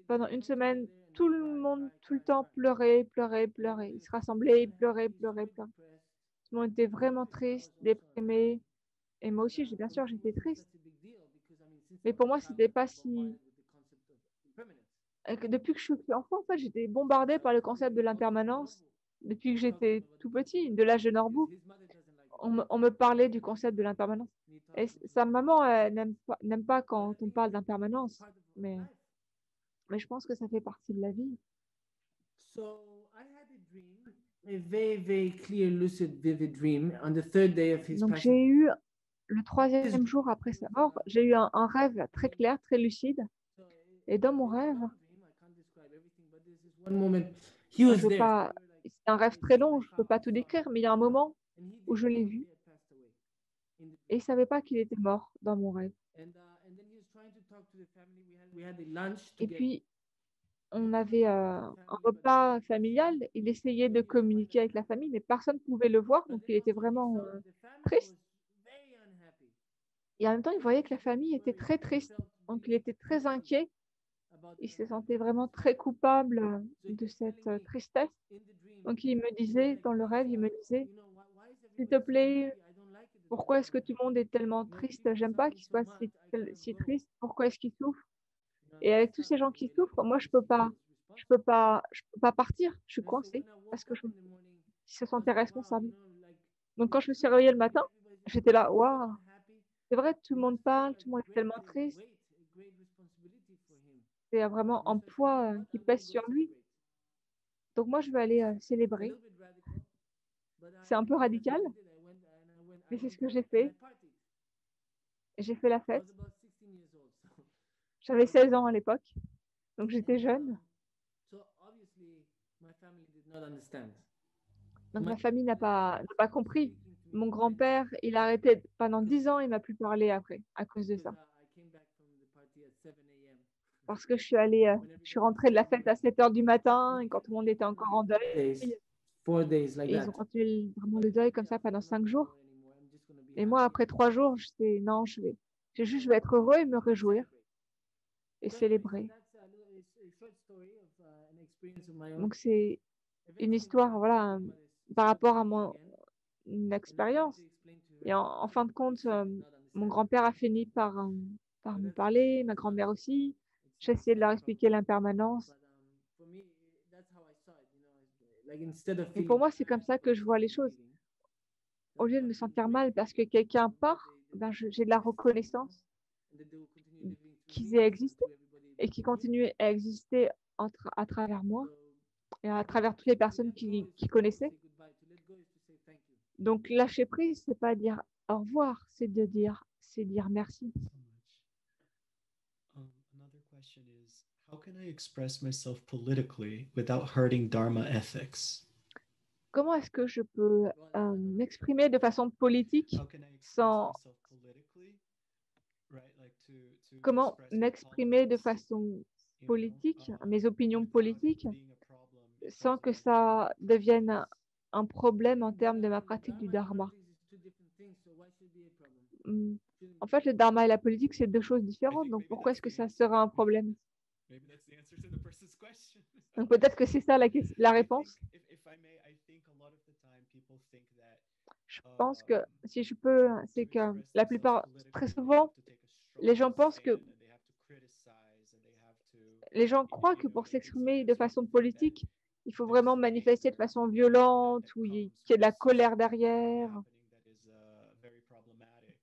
[SPEAKER 2] pendant une semaine, tout le monde, tout le temps, pleurait, pleurait, pleurait. Ils se rassemblaient, ils pleuraient, pleuraient, pleuraient. Tout le monde était vraiment triste, déprimé. Et moi aussi, bien sûr, j'étais triste. Mais pour moi, c'était pas si... Depuis que je suis enfant, en fait, j'étais bombardée par le concept de l'impermanence. Depuis que j'étais tout petit, de l'âge de Norbu, on me parlait du concept de l'impermanence. Et sa maman n'aime pas quand on parle d'impermanence, mais je pense que ça fait partie de la vie. Donc j'ai eu, le 3e jour après sa mort, j'ai eu un rêve très clair, très lucide. Et dans mon rêve, c'est un rêve très long, je ne peux pas tout décrire, mais il y a un moment où je l'ai vu et il ne savait pas qu'il était mort dans mon rêve. Et puis, on avait un repas familial, il essayait de communiquer avec la famille, mais personne ne pouvait le voir, donc il était vraiment triste. Et en même temps, il voyait que la famille était très triste, donc il était très inquiet. Il se sentait vraiment très coupable de cette tristesse. Donc il me disait, dans le rêve, il me disait, s'il te plaît, pourquoi est-ce que tout le monde est tellement triste? J'aime pas qu'il soit si triste. Pourquoi est-ce qu'il souffre? Et avec tous ces gens qui souffrent, moi, je peux pas partir. Je suis coincée parce que ils se sentaient responsables. Donc quand je me suis réveillée le matin, j'étais là, waouh, c'est vrai, tout le monde parle, tout le monde est tellement triste. C'est vraiment un poids qui pèse sur lui. Donc moi, je vais aller célébrer. C'est un peu radical, mais c'est ce que j'ai fait. J'ai fait la fête. J'avais 16 ans à l'époque, donc j'étais jeune. Donc ma famille n'a pas compris. Mon grand-père, il a arrêté pendant 10 ans, il m'a plus parlé après, à cause de ça. Parce que je suis rentrée de la fête à 7 heures du matin, et quand tout le monde était encore en deuil. Et ils ont continué vraiment le deuil comme ça pendant 5 jours. Et moi, après 3 jours, non, je vais être heureux et me réjouir et célébrer. Donc c'est une histoire, voilà, par rapport à mon expérience. Et en fin de compte, mon grand-père a fini par me parler, ma grand-mère aussi. J'ai essayé de leur expliquer l'impermanence. Et pour moi, c'est comme ça que je vois les choses. Au lieu de me sentir mal parce que quelqu'un part, ben j'ai de la reconnaissance qu'ils aient existé et qu'ils continuent à exister à travers moi et à travers toutes les personnes qui connaissaient. Donc, lâcher prise, c'est pas dire au revoir, c'est dire merci.
[SPEAKER 3] So much. Another question is, how can I express myself politically without hurting Dharma ethics?
[SPEAKER 2] Comment est-ce que je peux m'exprimer de façon politique
[SPEAKER 3] How can I express
[SPEAKER 2] sans
[SPEAKER 3] myself politically, right? Like to
[SPEAKER 2] comment
[SPEAKER 3] express my
[SPEAKER 2] m'exprimer de
[SPEAKER 3] politics,
[SPEAKER 2] façon
[SPEAKER 3] you know,
[SPEAKER 2] politique, mes opinions
[SPEAKER 3] without
[SPEAKER 2] politiques,
[SPEAKER 3] it being a problem in
[SPEAKER 2] sans
[SPEAKER 3] terms
[SPEAKER 2] que
[SPEAKER 3] of my
[SPEAKER 2] ça
[SPEAKER 3] practice.
[SPEAKER 2] devienne un problème en termes de ma pratique du dharma. En fait, le dharma et la politique, c'est deux choses
[SPEAKER 3] I
[SPEAKER 2] différentes.
[SPEAKER 3] think
[SPEAKER 2] Donc,
[SPEAKER 3] maybe
[SPEAKER 2] pourquoi
[SPEAKER 3] that's
[SPEAKER 2] est-ce que
[SPEAKER 3] the
[SPEAKER 2] ça
[SPEAKER 3] answer.
[SPEAKER 2] sera un problème?
[SPEAKER 3] Maybe that's the answer to the person's question.
[SPEAKER 2] Donc, peut-être que c'est ça la
[SPEAKER 3] I think,
[SPEAKER 2] réponse.
[SPEAKER 3] if I may, I think a lot of the time people think that
[SPEAKER 2] Je pense que, si je peux, c'est
[SPEAKER 3] to
[SPEAKER 2] que
[SPEAKER 3] express
[SPEAKER 2] la
[SPEAKER 3] themselves
[SPEAKER 2] plupart, très
[SPEAKER 3] politically, they have
[SPEAKER 2] souvent,
[SPEAKER 3] to take a
[SPEAKER 2] les
[SPEAKER 3] strong
[SPEAKER 2] gens pensent que,
[SPEAKER 3] stand and they have to criticize and they have to,
[SPEAKER 2] les gens croient
[SPEAKER 3] you
[SPEAKER 2] que
[SPEAKER 3] know,
[SPEAKER 2] pour
[SPEAKER 3] and
[SPEAKER 2] s'exprimer de
[SPEAKER 3] sometimes
[SPEAKER 2] façon
[SPEAKER 3] people think that
[SPEAKER 2] politique, il faut
[SPEAKER 3] there's
[SPEAKER 2] vraiment manifester de
[SPEAKER 3] anger,
[SPEAKER 2] façon
[SPEAKER 3] you know,
[SPEAKER 2] violente
[SPEAKER 3] that
[SPEAKER 2] ou
[SPEAKER 3] comes
[SPEAKER 2] qu'il y ait de
[SPEAKER 3] from
[SPEAKER 2] la
[SPEAKER 3] a
[SPEAKER 2] colère
[SPEAKER 3] system
[SPEAKER 2] derrière.
[SPEAKER 3] happening that is very problematic.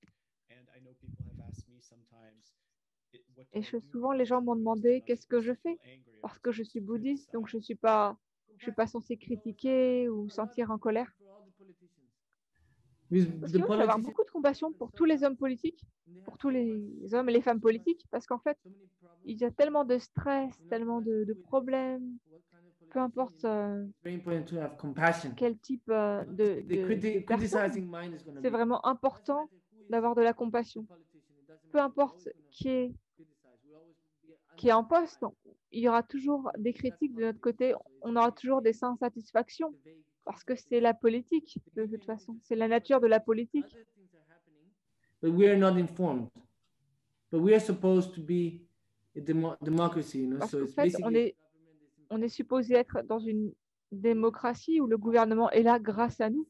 [SPEAKER 3] And I know people have asked me sometimes, what do
[SPEAKER 2] Et
[SPEAKER 3] I do
[SPEAKER 2] souvent,
[SPEAKER 3] if
[SPEAKER 2] les
[SPEAKER 3] as a
[SPEAKER 2] gens m'ont
[SPEAKER 3] Buddhist I'm
[SPEAKER 2] demandé
[SPEAKER 3] not
[SPEAKER 2] qu'est-ce que
[SPEAKER 3] supposed
[SPEAKER 2] je
[SPEAKER 3] to feel
[SPEAKER 2] fais
[SPEAKER 3] angry, I'm
[SPEAKER 2] parce
[SPEAKER 3] not
[SPEAKER 2] que je
[SPEAKER 3] supposed
[SPEAKER 2] suis
[SPEAKER 3] to
[SPEAKER 2] bouddhiste, donc
[SPEAKER 3] criticize.
[SPEAKER 2] je suis pas censée critiquer ou sentir en colère. Parce qu'il faut avoir beaucoup de compassion pour tous les hommes politiques, pour tous les hommes et les femmes politiques, parce qu'en fait, il y a tellement de stress, tellement de problèmes, peu importe quel type de personne, c'est vraiment important d'avoir de la compassion. Peu importe qui est en poste, il y aura toujours des critiques de notre côté, on aura toujours des insatisfactions, parce que c'est la politique, de toute façon, c'est la nature de la politique.
[SPEAKER 1] But we are not informed. But we are supposed to be a democracy,
[SPEAKER 2] Parce
[SPEAKER 1] So
[SPEAKER 2] qu'en
[SPEAKER 1] it's
[SPEAKER 2] fait,
[SPEAKER 1] basically
[SPEAKER 2] on est supposé être dans une démocratie où le gouvernement est là grâce à nous.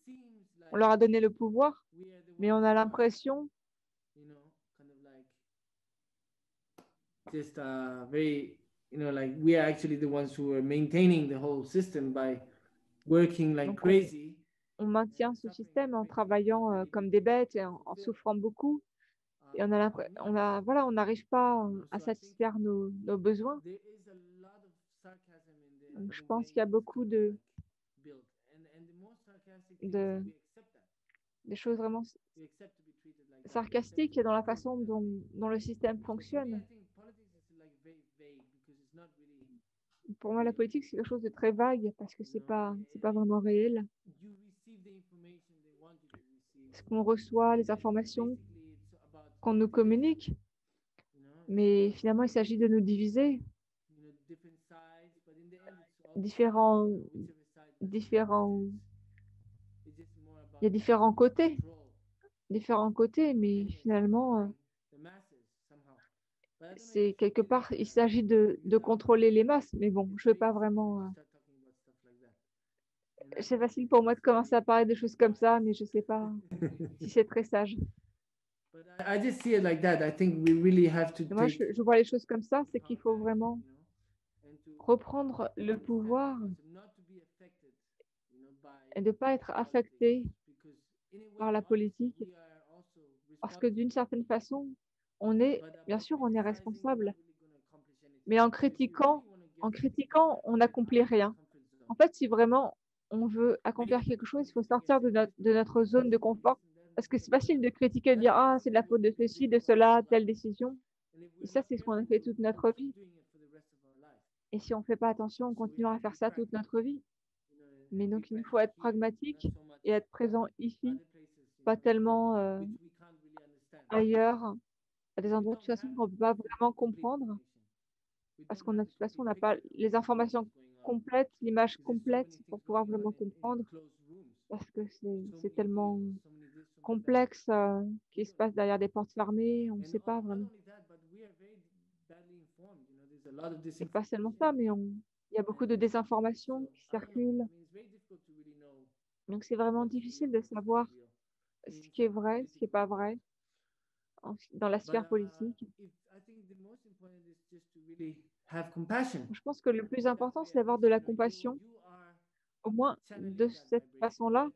[SPEAKER 2] On leur a donné le pouvoir, mais on a l'impression
[SPEAKER 1] kind of like just very, like we are actually the ones who are maintaining the whole system by working like
[SPEAKER 2] donc
[SPEAKER 1] crazy.
[SPEAKER 2] on maintient ce système en travaillant comme des bêtes et en souffrant beaucoup. Et voilà, on n'arrive pas à satisfaire nos besoins. Donc, je pense qu'il y a beaucoup de, des choses vraiment sarcastiques dans la façon dont le système fonctionne. Pour moi, la politique, c'est quelque chose de très vague parce que c'est pas vraiment réel. Ce qu'on reçoit, les informations qu'on nous communique, mais finalement, il s'agit de nous diviser. Différents, il y a différents côtés, mais finalement, c'est quelque part, il s'agit de contrôler les masses. Mais bon, je ne veux pas vraiment. C'est facile pour moi de commencer à parler de choses comme ça, mais je ne sais pas si c'est très sage.
[SPEAKER 1] I just see it like that. I think we really have to
[SPEAKER 2] Moi,
[SPEAKER 1] take
[SPEAKER 2] je vois les choses comme ça, c'est qu'il faut vraiment reprendre le pouvoir et de ne pas être affecté par la politique, parce que d'une certaine façon, bien sûr, on est responsable, mais en critiquant, on n'accomplit rien. En fait, si vraiment on veut accomplir quelque chose, il faut sortir de notre zone de confort, parce que c'est facile de critiquer, de dire, ah, c'est de la faute de ceci, de cela, telle décision. Et ça, c'est ce qu'on a fait toute notre vie. Et si on ne fait pas attention, on continuera à faire ça toute notre vie. Mais donc, il nous faut être pragmatique et être présent ici, pas tellement ailleurs, à des endroits de toute façon qu'on ne peut pas vraiment comprendre, parce qu'on a de toute façon, on n'a pas les informations complètes, l'image complète pour pouvoir vraiment comprendre, parce que c'est tellement complexe qui se passe derrière des portes fermées, on ne sait pas vraiment. Et pas seulement ça, mais il y a beaucoup de désinformation qui circule. Donc, c'est vraiment difficile de savoir ce qui est vrai, ce qui n'est pas vrai dans la sphère politique. Je pense que le plus important, c'est d'avoir de la compassion au moins de cette façon-là,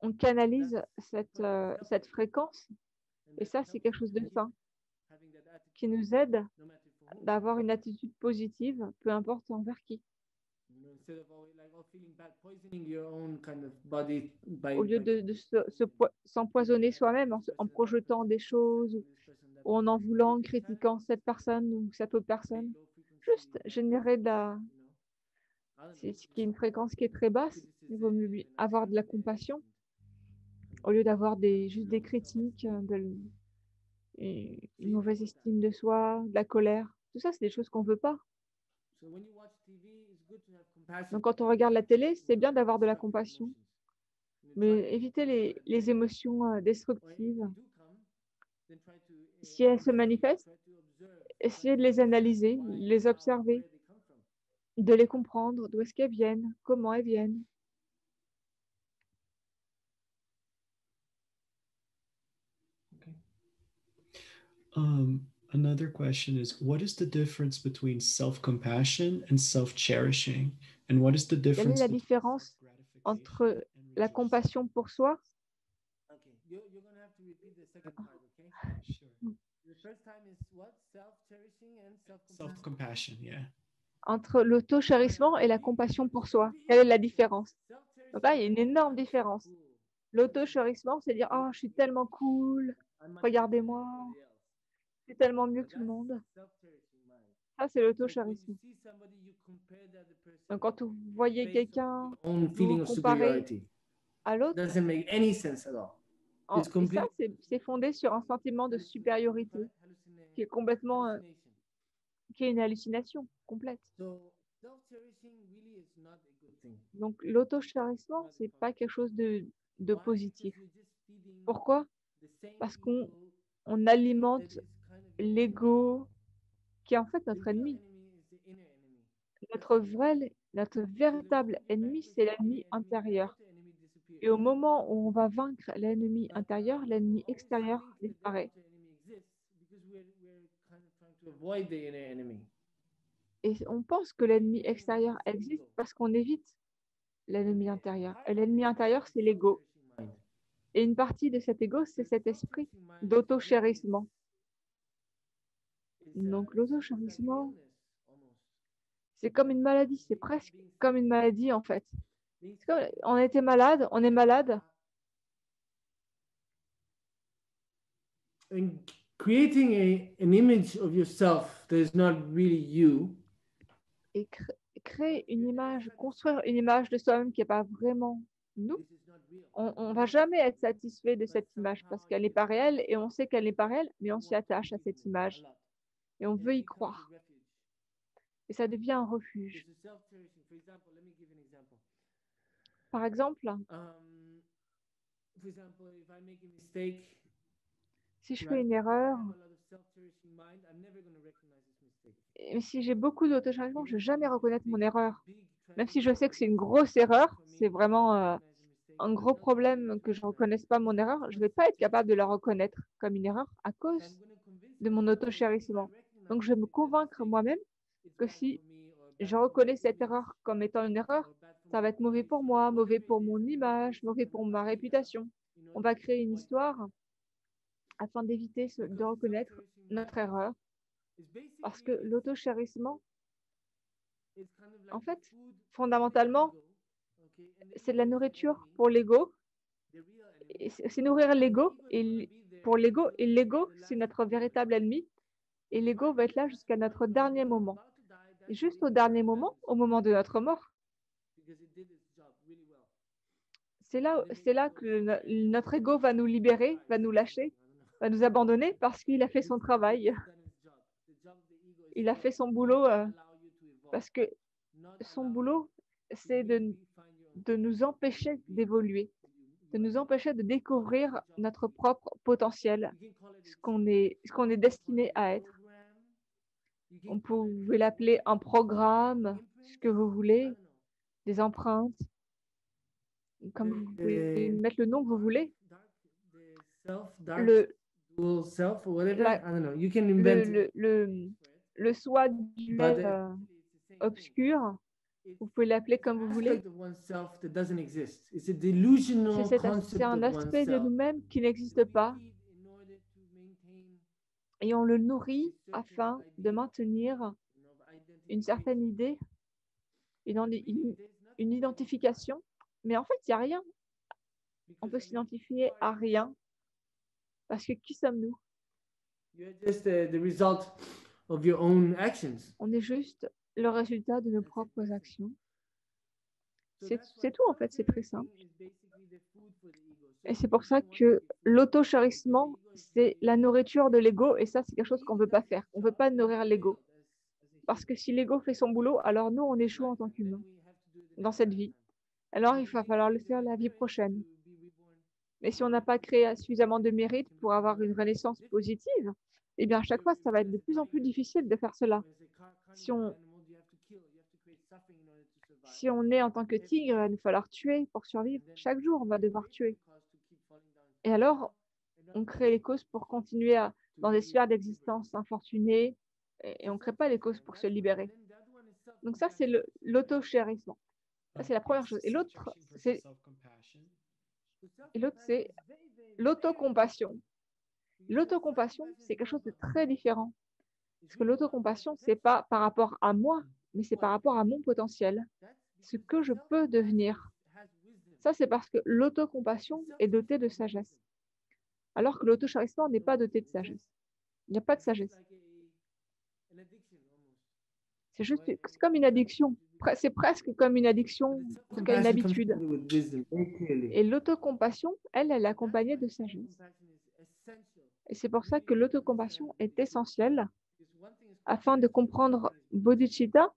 [SPEAKER 2] on canalise cette fréquence. Et ça, c'est quelque chose de sain qui nous aide d'avoir une attitude positive, peu importe envers qui. Au lieu de s'empoisonner soi-même en projetant des choses ou en voulant, critiquant cette personne ou cette autre personne. Juste générer c'est qui est une fréquence qui est très basse. Il vaut mieux avoir de la compassion au lieu d'avoir juste des critiques, une mauvaise estime de soi, de la colère. Tout ça, c'est des choses qu'on ne veut pas. Donc, quand on regarde la télé, c'est bien d'avoir de la compassion, mais éviter les émotions destructives. Si elles se manifestent, essayez de les analyser, les observer, de les comprendre, d'où est-ce qu'elles viennent, comment elles viennent.
[SPEAKER 3] Another question is, what is the difference between self-compassion and self-cherishing? And what is the
[SPEAKER 2] Quelle est
[SPEAKER 3] difference
[SPEAKER 2] la différence entre la compassion pour soi?
[SPEAKER 3] Self-compassion, yeah.
[SPEAKER 2] Entre l'auto-chérissement et la compassion pour soi. Quelle est la différence? Donc là, il y a une énorme différence. L'auto-chérissement, c'est dire « Oh, je suis tellement cool, regardez-moi, je suis tellement mieux que tout le monde. » Ça, c'est l'auto-chérissement. Donc, quand vous voyez quelqu'un, vous vous comparez à l'autre, et ça, c'est fondé sur un sentiment de supériorité qui est complètement, qui est une hallucination complète. Donc, l'auto-chérissement, c'est pas quelque chose de positif. Pourquoi? Parce qu'on alimente l'ego qui est en fait notre ennemi. Notre véritable ennemi, c'est l'ennemi intérieur. Et au moment où on va vaincre l'ennemi intérieur, l'ennemi extérieur disparaît. Et on pense que l'ennemi extérieur existe parce qu'on évite l'ennemi intérieur. Et l'ennemi intérieur, c'est l'ego. Et une partie de cet ego, c'est cet esprit d'auto-chérissement. Donc l'auto-chérissement, c'est comme une maladie, c'est presque comme une maladie en fait. On était malade, on est malade.
[SPEAKER 1] In creating an image of yourself that is not really you.
[SPEAKER 2] Et créer une image, construire une image de soi-même qui n'est pas vraiment nous, on ne va jamais être satisfait de cette image parce qu'elle n'est pas réelle et on sait qu'elle n'est pas réelle, mais on s'y attache à cette image et on veut y croire. Et ça devient un refuge. Par exemple, si je fais une erreur, et si j'ai beaucoup d'auto-changement, je ne vais jamais reconnaître mon erreur. Même si je sais que c'est une grosse erreur, c'est vraiment un gros problème que je ne reconnaisse pas mon erreur, je ne vais pas être capable de la reconnaître comme une erreur à cause de mon auto-chérissement. Donc, je vais me convaincre moi-même que si je reconnais cette erreur comme étant une erreur, ça va être mauvais pour moi, mauvais pour mon image, mauvais pour ma réputation. On va créer une histoire afin d'éviter de reconnaître notre erreur. Parce que l'auto-chérissement, en fait, fondamentalement, c'est de la nourriture pour l'ego. C'est nourrir l'ego. Et pour l'ego, et l'ego, c'est notre véritable ennemi. Et l'ego va être là jusqu'à notre dernier moment. Et juste au dernier moment, au moment de notre mort, c'est là que notre ego va nous libérer, va nous lâcher, va nous abandonner parce qu'il a fait son travail. Il a fait son boulot parce que son boulot, c'est de nous empêcher d'évoluer, de nous empêcher de découvrir notre propre potentiel, ce qu'on est destiné à être. On pouvait l'appeler un programme, ce que vous voulez, des empreintes, comme vous pouvez mettre le nom que vous voulez. Le soi duel obscur Vous pouvez l'appeler comme vous voulez.
[SPEAKER 1] Aspect of oneself that doesn't exist. It's a delusional
[SPEAKER 2] C'est
[SPEAKER 1] concept
[SPEAKER 2] un
[SPEAKER 1] of
[SPEAKER 2] aspect de
[SPEAKER 1] oneself.
[SPEAKER 2] nous-mêmes qui n'existe pas et on le nourrit afin de maintenir une certaine idée, une identification. Mais en fait, il n'y a rien. On peut s'identifier à rien parce que qui sommes-nous?
[SPEAKER 1] You're just the result of your own actions.
[SPEAKER 2] On est juste le résultat de nos propres actions. C'est tout en fait, c'est très simple. Et c'est pour ça que l'auto-chérissement, c'est la nourriture de l'ego et ça, c'est quelque chose qu'on ne veut pas faire. On ne veut pas nourrir l'ego. Parce que si l'ego fait son boulot, alors nous, on échoue en tant qu'humains dans cette vie. Alors, il va falloir le faire la vie prochaine. Mais si on n'a pas créé suffisamment de mérite pour avoir une renaissance positive, eh bien, à chaque fois, ça va être de plus en plus difficile de faire cela. Si on est en tant que tigre, il va nous falloir tuer pour survivre. Chaque jour, on va devoir tuer. Et alors, on crée les causes pour continuer dans des sphères d'existence infortunées et on ne crée pas les causes pour se libérer. Donc ça, c'est l'auto-chérissement. Ça, c'est la première chose. Et l'autre, c'est l'autocompassion. L'autocompassion, c'est quelque chose de très différent. Parce que l'autocompassion, ce n'est pas par rapport à moi, mais c'est par rapport à mon potentiel, ce que je peux devenir. Ça, c'est parce que l'autocompassion est dotée de sagesse, alors que l'auto-chérissement n'est pas doté de sagesse. Il n'y a pas de sagesse. C'est comme une addiction. C'est presque comme une addiction, en tout cas une habitude. Et l'autocompassion, elle est accompagnée de sagesse. Et c'est pour ça que l'autocompassion est essentielle afin de comprendre bodhicitta.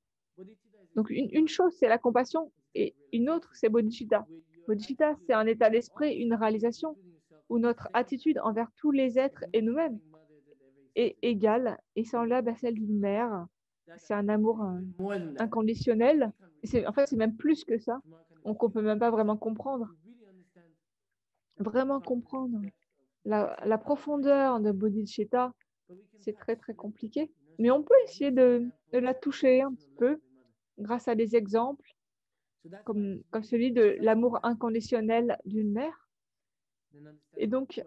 [SPEAKER 2] Donc une chose, c'est la compassion et une autre, c'est bodhicitta. Bodhicitta, c'est un état d'esprit, une réalisation où notre attitude envers tous les êtres et nous-mêmes est égale et semblable à celle d'une mère. C'est un amour inconditionnel. En fait, c'est même plus que ça. Donc, on ne peut même pas vraiment comprendre. Vraiment comprendre la profondeur de bodhicitta, c'est très, très compliqué. Mais on peut essayer de la toucher un petit peu grâce à des exemples comme celui de l'amour inconditionnel d'une mère. Et donc,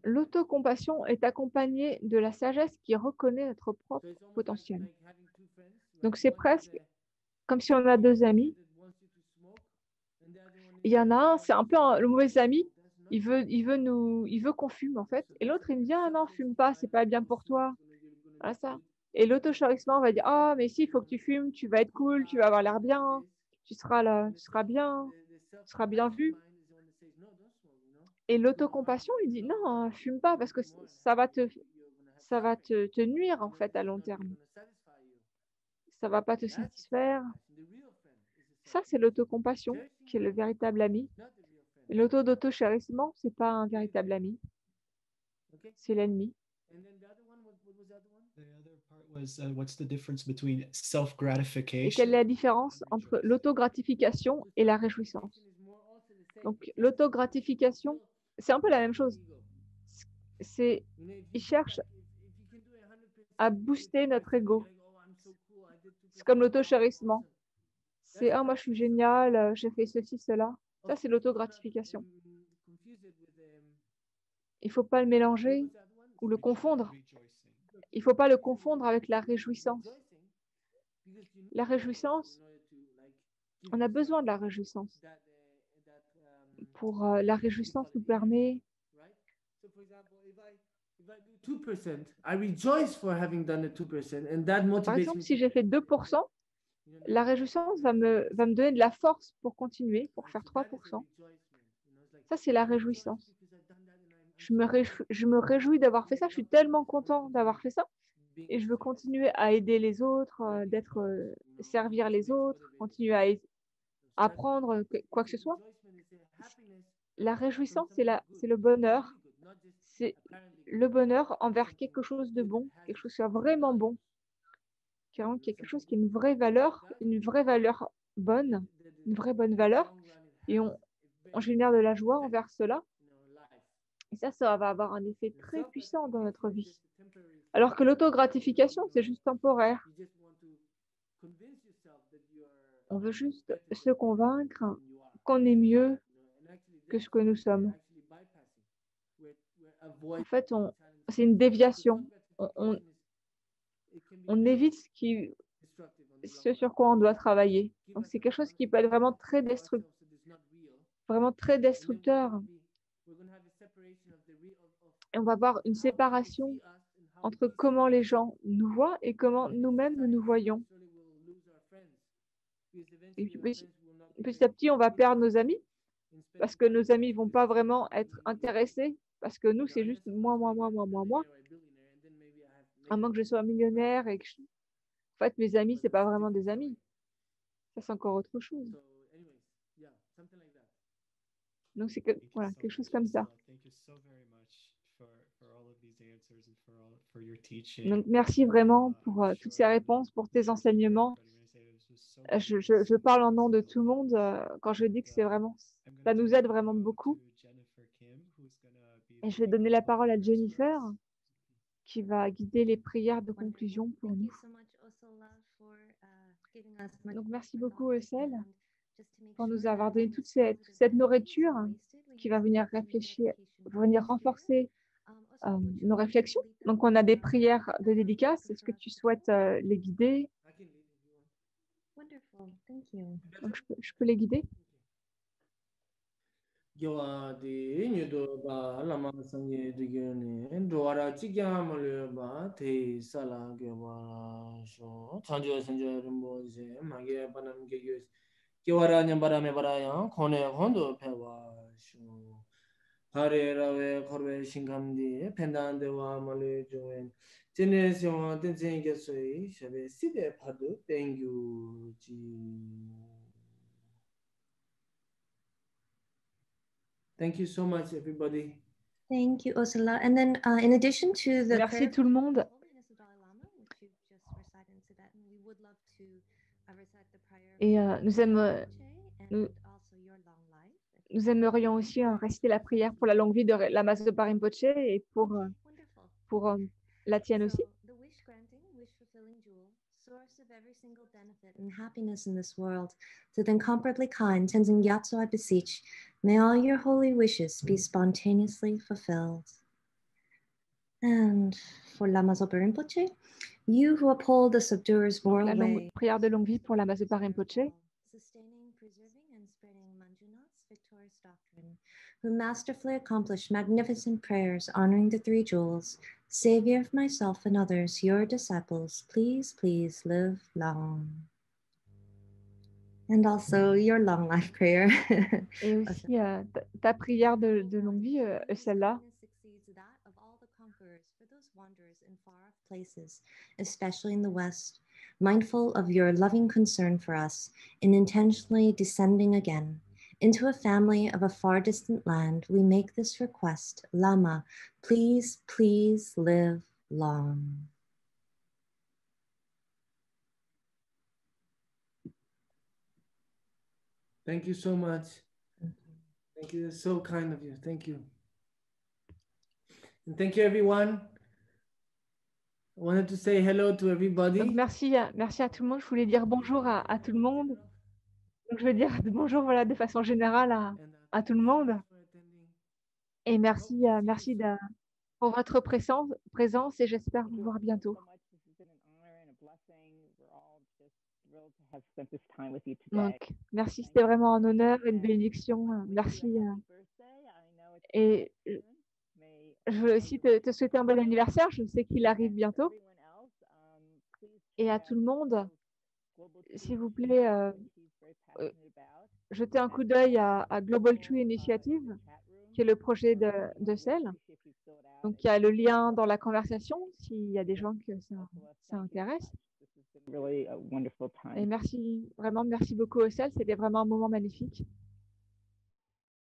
[SPEAKER 2] l'autocompassion est accompagnée de la sagesse qui reconnaît notre propre potentiel. Donc, c'est presque comme si on a deux amis. Il y en a un, c'est un peu le mauvais ami. Il veut qu'on fume, en fait. Et l'autre, il me dit, ah non, fume pas, c'est pas bien pour toi. Voilà ça. Et l'auto-chérissement va dire, ah, mais si, il faut que tu fumes, tu vas être cool, tu vas avoir l'air bien, tu seras là, tu seras bien vu. Et l'autocompassion, il dit, non, fume pas, parce que ça va te nuire, en fait, à long terme. Ça va pas te satisfaire. Ça, c'est l'autocompassion, qui est le véritable ami. L'auto-chérissement, c'est pas un véritable ami. C'est l'ennemi. Et quelle est la différence entre l'autogratification et la réjouissance? Donc, l'autogratification, c'est un peu la même chose. Il cherche à booster notre ego. C'est comme l'auto-chérissement. C'est « Ah, moi, je suis génial, j'ai fait ceci, cela ». Ça, c'est l'autogratification. Il ne faut pas le mélanger ou le confondre. Il ne faut pas le confondre avec la réjouissance. La réjouissance, on a besoin de la réjouissance. La réjouissance nous permet... Par exemple, si j'ai fait 2%, la réjouissance va me donner de la force pour continuer, pour faire 3%. Ça, c'est la réjouissance. Je me réjouis d'avoir fait ça. Je suis tellement content d'avoir fait ça. Et je veux continuer à aider les autres, servir les autres, continuer à apprendre quoi que ce soit. La réjouissance, c'est le bonheur. C'est le bonheur envers quelque chose de bon, quelque chose qui soit vraiment bon. Quelque chose qui a une vraie valeur bonne, une vraie bonne valeur. Et on génère de la joie envers cela. Et ça va avoir un effet très puissant dans notre vie. Alors que l'autogratification, c'est juste temporaire. On veut juste se convaincre qu'on est mieux que ce que nous sommes. En fait, c'est une déviation. On évite ce sur quoi on doit travailler. Donc, c'est quelque chose qui peut être vraiment très destructeur. Et on va avoir une séparation entre comment les gens nous voient et comment nous-mêmes nous nous voyons. Et puis, petit à petit, on va perdre nos amis parce que nos amis ne vont pas vraiment être intéressés parce que nous, c'est juste moi. À moins que je sois millionnaire et que en fait, mes amis, ce n'est pas vraiment des amis. Ça, c'est encore autre chose. Donc, c'est voilà, quelque chose comme ça. Donc, merci vraiment pour toutes ces réponses, pour tes enseignements. Je parle en nom de tout le monde quand je dis que c'est vraiment, ça nous aide vraiment beaucoup. Et je vais donner la parole à Jennifer qui va guider les prières de conclusion pour nous. Donc, merci beaucoup, Eusel, pour nous avoir donné toute cette nourriture qui va venir réfléchir, venir renforcer nos réflexions. Donc, on a des prières de dédicace. Est-ce que tu souhaites les guider? Donc, je peux les guider.
[SPEAKER 1] Gyawadi nyudo ba lama sangye digene dwara chikya malyo ba te sala gyawa sho chanjo sanjo rimbo je mage panam ge gyawara nyambara me baraya khone khondo phewa sho hare rawe khorwe shingamdi pendande wa malyo joen jene syo tenjen ge soi shabe side phadu thank you ji. Thank you so much, everybody.
[SPEAKER 4] Thank you, Osala. And then, in addition to the
[SPEAKER 2] Merci tout le monde. Et nous aimerions aussi réciter la prière pour la longue vie de Lama Zopa Rinpoche et pour la tienne aussi.
[SPEAKER 4] Source of every single benefit and happiness in this world, to the incomparably kind Tenzin Gyatso, I beseech, may all your holy wishes be spontaneously fulfilled. And for Lama Zopa Rinpoche, you who uphold the subduer's moral way,
[SPEAKER 2] prière de longue vie pour Lama Zopa Rinpoche,
[SPEAKER 4] sustaining, preserving, and spreading Manjunath's victorious doctrine, who masterfully accomplished magnificent prayers honoring the three jewels, Savior of myself and others, your disciples, please, please live long. And also your long life prayer.
[SPEAKER 2] Et aussi ta prière de longue vie, celle-là.
[SPEAKER 4] For those wanderers in far-off places, especially in the West, mindful of your loving concern for us in intentionally descending again into a family of a far distant land, we make this request. Lama, please, please live long.
[SPEAKER 1] Thank you so much. Thank you. It's so kind of you. Thank you. And thank you, everyone. I wanted to say hello to everybody.
[SPEAKER 2] Donc, merci à tout le monde. Je voulais dire bonjour à tout le monde. Donc, je veux dire bonjour voilà, de façon générale à tout le monde. Et merci pour votre présence et j'espère vous voir bientôt. Donc, merci, c'était vraiment un honneur, une bénédiction. Merci. Et je veux aussi te souhaiter un bon anniversaire. Je sais qu'il arrive bientôt. Et à tout le monde, s'il vous plaît, jetez un coup d'œil à Global Tree Initiative, qui est le projet de CEL. Donc, il y a le lien dans la conversation, s'il y a des gens que ça intéresse. Et merci beaucoup au CEL, c'était vraiment un moment magnifique.